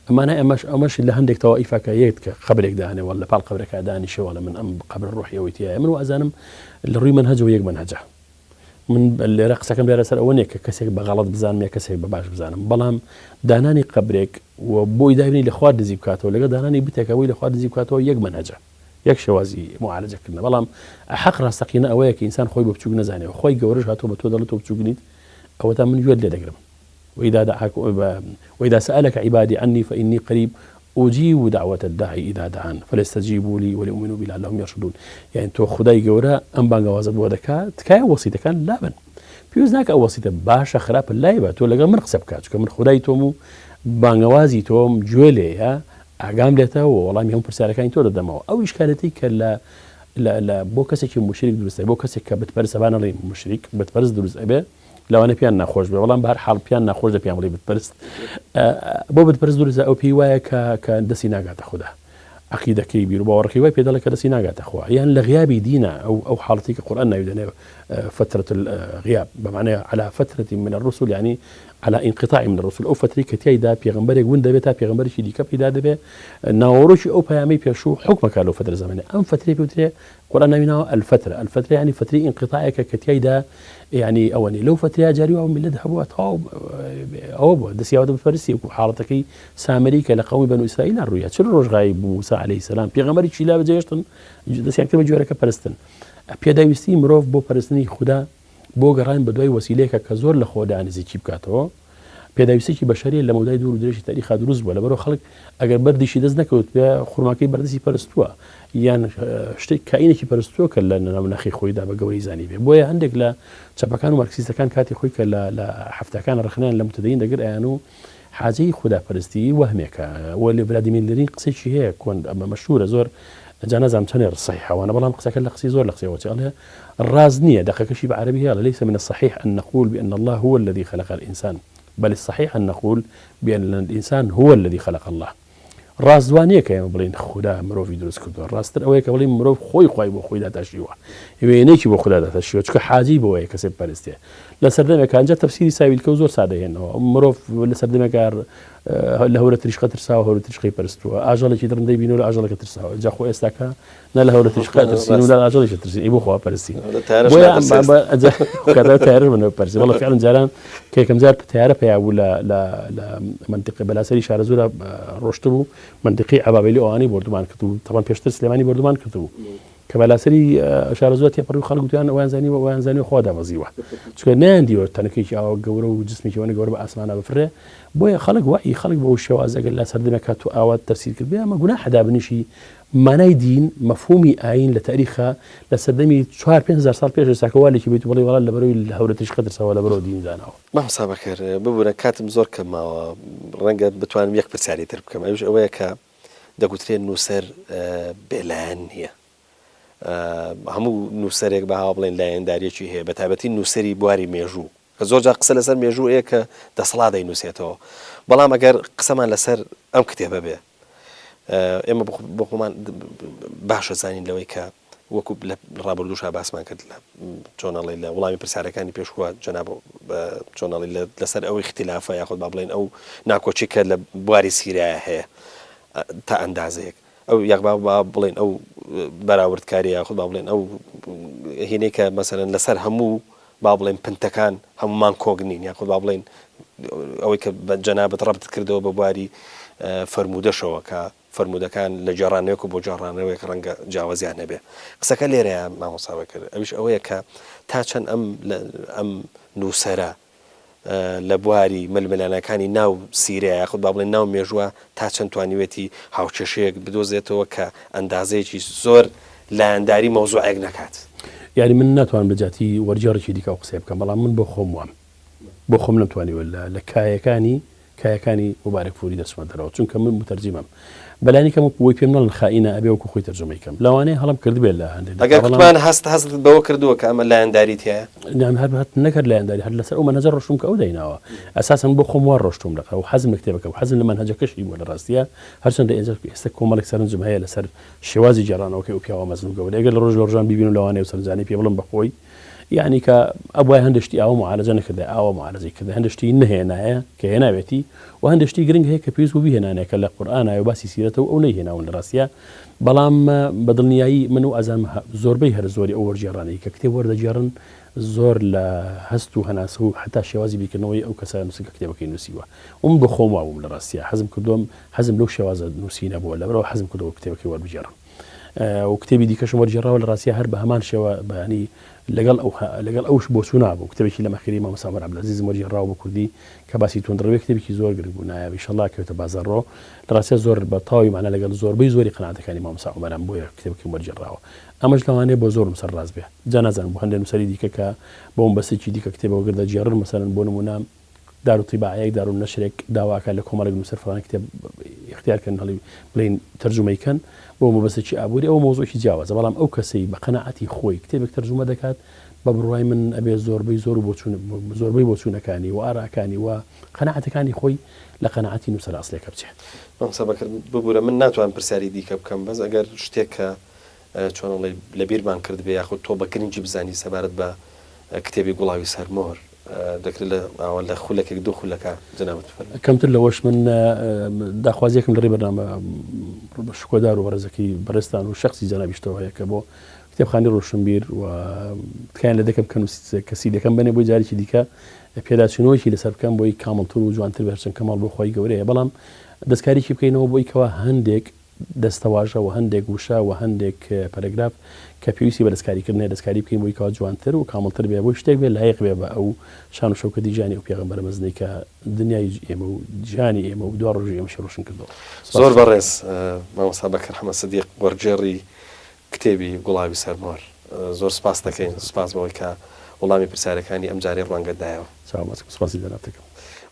Speaker 2: ئەمانە ئەمەش لە هەندێک تەوائیفەکە یەک کە قەبرێک دانێەوە لە پاڵ قەبرەکە دانیشەوە لە من ئەم قەبر ڕۆحی ئەوەی تایە من وازانم لە ڕووی منهەجەوە یەک منهەجە من لێرە قسەکەم لێرە سەر ئەوە نیە کە کەسێک بەغەڵەت بزانم یا کەسێک بە باش بزانم بەڵام دانانی قەبرێک و بۆی دابینی لە خوا دزی بکاتەوە لەگەڵ دانانی بتێکەوەی لە خوا دزی بکاتەوە یەک منهەجە یەک شێوازی معالەجەکردنە بەڵام حەق ڕاستەقینە ئەوەیە کە ئینسان خۆی بە بچووک نەزانێت خۆی گەورەش هاتووە بە تۆ دەڵێت تۆ بچووک نیت ئەوە تا من گوێت لێ دەگرم وإذا سألك عبادي عني فإني قريب أجيب دعوة الداعي إذا دعان فليستجيبوا لي وليؤمنوا بي لعلهم يرشدون يعني تو خدای گەورە ئەم بانگەوازت بۆ دەکات تکایە وەسیتەکان لابن پێویست ناکە ئەو وەسیتە باشە خراپە لای بە تۆ لەگەڵ من قسە بکات چونکە من خدای تۆم و بانگەوازی تۆم گوێ لێیە ئاگام لێتەوە وەڵامی هەموو پرسیارەکانی تۆ دەدەمەوە ئەو ئیشکالەتی کە لە بۆ کەسێکی مشریک دروستە بۆ کەسێک کە بتپەرست ئەبانەڵێ مشریک بتپەرست دروست ئەبێ لەوانە پیان ناخۆش بێ بەڵام بەهەر حاڵ پیان ناخۆش دە پیان بڵێ بتپەرست بۆ بتپەرست دروستە ئەو پێی وایە کە دەستی ناگاتە خوددا عقیدەکەی بیر و باوەڕەکەی وای پێ دەڵێ کە دەستی ناگاتە خوا یان لە غیابی دینە ئەو حاڵەتی کە قورئان ناوی دەنێ فترة الغياب بمعنى على فترة من الرسل يعني على انقطاع من الرسل او فترة كتيدا بيغمبرك وين دبيتا بيغمبر شي ديكا بيدا دبي ناوروش او بيامي بيشو حكمك له فترة زمنية ام فترة بيوتري قران ناوي الفترة يعني فترة انقطاعك كتيدا يعني اولي لو فترة جاري او من ذهبوا او دسيا ود بفرسي حالتك سامريكا لقوم بنو اسرائيل الرؤيا شنو روج غايب موسى عليه السلام بيغمبر شي لا بجيشتن دسيا كتب جوارك برستن پێداویستی مرۆڤ بۆ پەرستنی خوددا بۆ گەڕان بە دوای وەسیلەیەکە کە زۆر لە خۆدا نزیکی بکاتەوە پێداویستێکی بەشەریە لە مەودای دوور و درێژی تاریخا دروست بووە لەبەرەوە خەڵک ئەگەر بەردیشی دەست نەکەوت بێ خوڕماکەی بەردەستی پەرستووە یان شتێک کائینێکی پەرستووە کە لە ناونەخی خۆیدا بە گەوری زانی بێ بۆیە هەندێک لە چەپەکان و مارکسیستەکان کاتی خۆی کە لە هەفتەکان ڕخنیان لە متدەین دەگەر ئەیان و حاجەی خوداپەرستی وەهمێکە وە لە ڤلادیمیر لێنین قسەیەکی هەیە کۆن ئەمە مەشهورە زۆر جانازام تنير الصحيح وانا بلام قسك لقسي زور لقسي وتقالها الرازنيه دقيقه شيء بعربي هذا ليس من الصحيح ان نقول بان الله هو الذي خلق الانسان بل الصحيح ان نقول بان الانسان هو الذي خلق الله رازوانيه كاين بلين خدا مروف يدرس كدو راستر اوي كبلين مروف خوي بو خوي دا تشيوا يبينيكي بو خدا دا تشيوا چكو حاجي بو هي كسب برستي لا سردمه كان جا تفسيري ساوي الكوزور ساده هنا مروف ولا سردمه كار له هو تريش خاطر ساو هو تريش خي برستوا اجل شي درندي بينو لا اجل كتر ساو جا خو استاكا لا له هو تريش خاطر سينو لا اجل شي ترسي يبو خو برستي كذا تعرف منه برستي والله فعلا زعلان كي كم زار تعرف يا ولا لا منطقه بلاسري شارزولا روشتبو منطقي عبابيلي اواني بردمان كتبو طبعا بيشتر سليماني بردمان كتبو كبلاسري شارزوات يبرو خلق تيان وان زاني خدا وزيوه چکه ناندي ورتنكي او غورو جسمي كي وانا غورو باسمانه بفره بو خلق وعي خلق بو شواز اقل لا سردمه كاتو اوات تفسير كبير ما قلنا حدا بنشي معناي دين مفهومي عين لتاريخها لسردمي 4000 سال بيش ساكوالي كي بيت والله لبروي الهورتش قدر سوا لبرو دين زاناو
Speaker 1: ما مسابقه ببونا كاتم زور كما رنقه بتوان يكبر ساري تربكم ايش اويك دغوترين نوسر بلانيه هەموو نووسەرێک بەها بڵێن لایەنداریەکی هەیە بە تایبەتی نووسری بواری مێژوو کە زۆر جار قسە لەسەر مێژوو ئەیە کە دەسەڵات دەینووسێتەوە بەڵام ئەگەر قسەمان لەسەر ئەم کتێبە بێ ئێمە بۆ خۆمان باشە زانین لەوەی کە وەکو لە ڕابردووشا باسمان کرد لە چۆنەڵی لە وڵامی پرسیارەکانی پێشوە جەناب چۆنەڵی لەسەر ئەو اختلافە یاخود با بڵێن ئەو ناکۆچی کە لە بواری سیرایە هەیە تا ئەندازەیەک ئەو یاخبا بڵێن ئەو بەراوردکاری یاخود با بڵێن ئەو هینەی کە مەسەلەن لەسەر هەموو با بڵێن پنتەکان هەمومان کۆگنین یاخود با بڵێن ئەوەی کە جەنابەت ڕەبت کردەوە بە بواری فەرمودەشەوە کە فەرمودەکان لە جێڕانەوەک و بۆ جێڕانەوەیەک ڕەنگە جیاوازیان نەبێ قسەکە لێرەیە مامۆستاوە کرد ئەویش ئەوەیە کە تا چەند ئەم نووسەرە لە بواری ململانەکانی ناو سیریا یاخود با بڵێن ناو مێژووە تا چەند توانیوێتی هاوچەشەیەک بدۆزێتەوە کە ئەندازەیەکی زۆر لایەنداری مەوزوعێک نەکات
Speaker 2: یعنی من ناتوان بەجاتی وەرجێڕێکی دیکە و قسە بکەم بەڵام من بۆ خۆم وام بۆ خۆم نەتوانیوە لە کایەکانی کایەکانی مبارەک فوری دەچمە دەرەوە چونکە من متەرجیمم بەلانی کەم بۆی پێم نڵن خائینە ئەبێ وەکو خۆی تەرجمەیکەم لەوانەیە هەڵم کردبێت لە هەندێک
Speaker 1: ئەگەر کوتمان هەست بەوە کردووە کە ئەمە لایەنداریت هەیە
Speaker 2: هەر نەکرد لایەنداری هەر لەسەر ئەو مەنهەجە ڕۆشتوم کە ئەو دەیناوە ئەساساً بۆ خۆم وا ڕۆشتوم لەقە و حەزم لە کتێبەکە و حەزم لە مەنهەجەکەشی بووە لە ڕاستیە هەرچەندە ئێستا کۆمەڵێک سەرنجم هەیە لەسەر شێوازی جێڕانەوەکەی و پیاوە مەزن و گەورە ئەگەر لە ڕۆژ لە ڕۆژان بیبین و لەوانەیە و سەرنجانەی پێ بڵم بەخۆی یعنی کە ئەوای هەندشتی ئاوە معالەجە نەکردە ئاوە معالەجەی کردە هەندشتی نهێنایە کە هێناوێتی و هەندشتی گرنگ هەیە کە پێویست بوو بهێنانێت کە لە قورئانە و باسی سیرەتەوە ئەو نەیهێناون لە ڕاستیە بەڵام بەدڵنیایی من و ئازان زۆربەی هەر زۆری ئەو وەرجێڕانەی کە کتێب وەردەجێڕن زۆر لە هەست و هەناسە و حتا شێوازی بیکردنەوەی ئەو کەسە نووسکە کتێبەکەی نووسیوە بە خۆم واوم لە ڕاستیە حەزم کردوم حەزم لەو شێوازە نووسینە بووە لەبەرەوە حەزم کردەوە کتێبەکەی وەربژێڕم و کتێبی دیکەشم وەرجێڕاوە لە ڕاستیە هەر بە هەمان شێوە بەیانی لەگەڵ ئەوش بۆ چوو نابوو کتێبێکی لە مەخێری مامۆستا سامر عەبدولعەزیزم وەرجێڕاوە بە کوردی کە باسی تونندڕەوەی کتێبێکی زۆر گرنگ بوو نایە ئینشەڵڵا کەوێتە بازاڕۆ لە ڕاستیە زۆر بە تاوی معنە لەگەڵ زۆربەی زۆری قەناعەتەکانی مامۆستا عومەران بۆیە کتێبەکەی وەرجێڕاوە ئەمەش لەوانەیە بۆ زۆرم سەر ڕاست بێ جا نازانم بۆ هەندێک نووسەری دیکە کە بۆم بەسێکی دیکە کتێبەوە گردەجێڕن مەسەلەن بۆ نمونە دار و طیباعەیەک دار و نەشرێک داواکە لە کۆمەڵێک نووسەر فڵان کتێب اختیارکردن هەڵی بڵین تەرجمەیکەن بۆ مەبەستێکی ئابووری ئەوە مۆزوعی جیاوازە بەڵام ئەو کەسەی بە قەناعەتی خۆی کتێبێک تەرجمە دەکات بە بڕوای من ئەبێ زۆربەی بۆچوونەکانی و ئاراکانی و قەناعەتەکانی خۆی لە قەناعەتی نووسەر ئەسڵێکە بچێت
Speaker 1: مامۆستا ببوورە من ناتوان پرسیاری دیکە بکەم بەس ئەگەر شتێک کە چۆنڵی لە بیرمان کرد بێ یاخود تۆ بە گرنگی بزانی سەبارەت بە کتێبی گوڵاوی سەرمۆر دەکرێت لە خولەکێک دوو خولەکە جەنابەت
Speaker 2: کەمتر لەوەش من داخوازیەکەم لەڕێ بەرنامە شکۆدار و بەڕێزەکەی بەڕێستان و شخصی جەنابیشتەوە هەیە کە بۆ کتێبخانەی ڕۆشنبیر و تکایان لە دەکەم کە کەسی دەکەم بنێ بۆی جارێکی دیکە پێداچینەوەیکی لەسەر بکەم بۆی کامەڵتر و جوانتر بێرچەند کەماڵ بۆ خۆی گەورەیە بەڵام دەستکاریکی بکەینەوە بۆی کەوا هەندێک دەستەواژە و هەندێک وشە و هەندێک پەرەگراف کە پێویستی بە دەستکاریکردنێ دەستکاری بکەین بۆی کەوا جوانتر و کامەڵتر بێ بۆی شتێک بێ لایق بێ بە ئەو شان و شەوکەتی ژیانی و پێغەمبەر مەزنی کە دنیای ئێمە و ژیانی ئێمە و دوا ڕۆژی ئێمەشی ڕۆشن کردەوە
Speaker 1: زۆر بەڕێز مامۆستا بەکر حەمەد سەدیق وەرجێڕی کتێبی گوڵاوی سەرمۆر زۆر سپاس دەکەین سپاس بەوەی کە وەڵامی پرسیارەکانی ئەم جارێ ڕوانگەدایەوە
Speaker 2: سپاسی دەنابتەکەم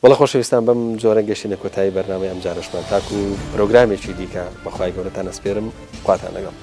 Speaker 1: وڵە خۆشەویستان بەم جۆرە گەشتینە کۆتایی بەرنامەی ئەم جارەشمان تاکو و پرۆگرامێکی دیکە بەخوای گەورەتان ئەسپێرم خواتان لەگەڵ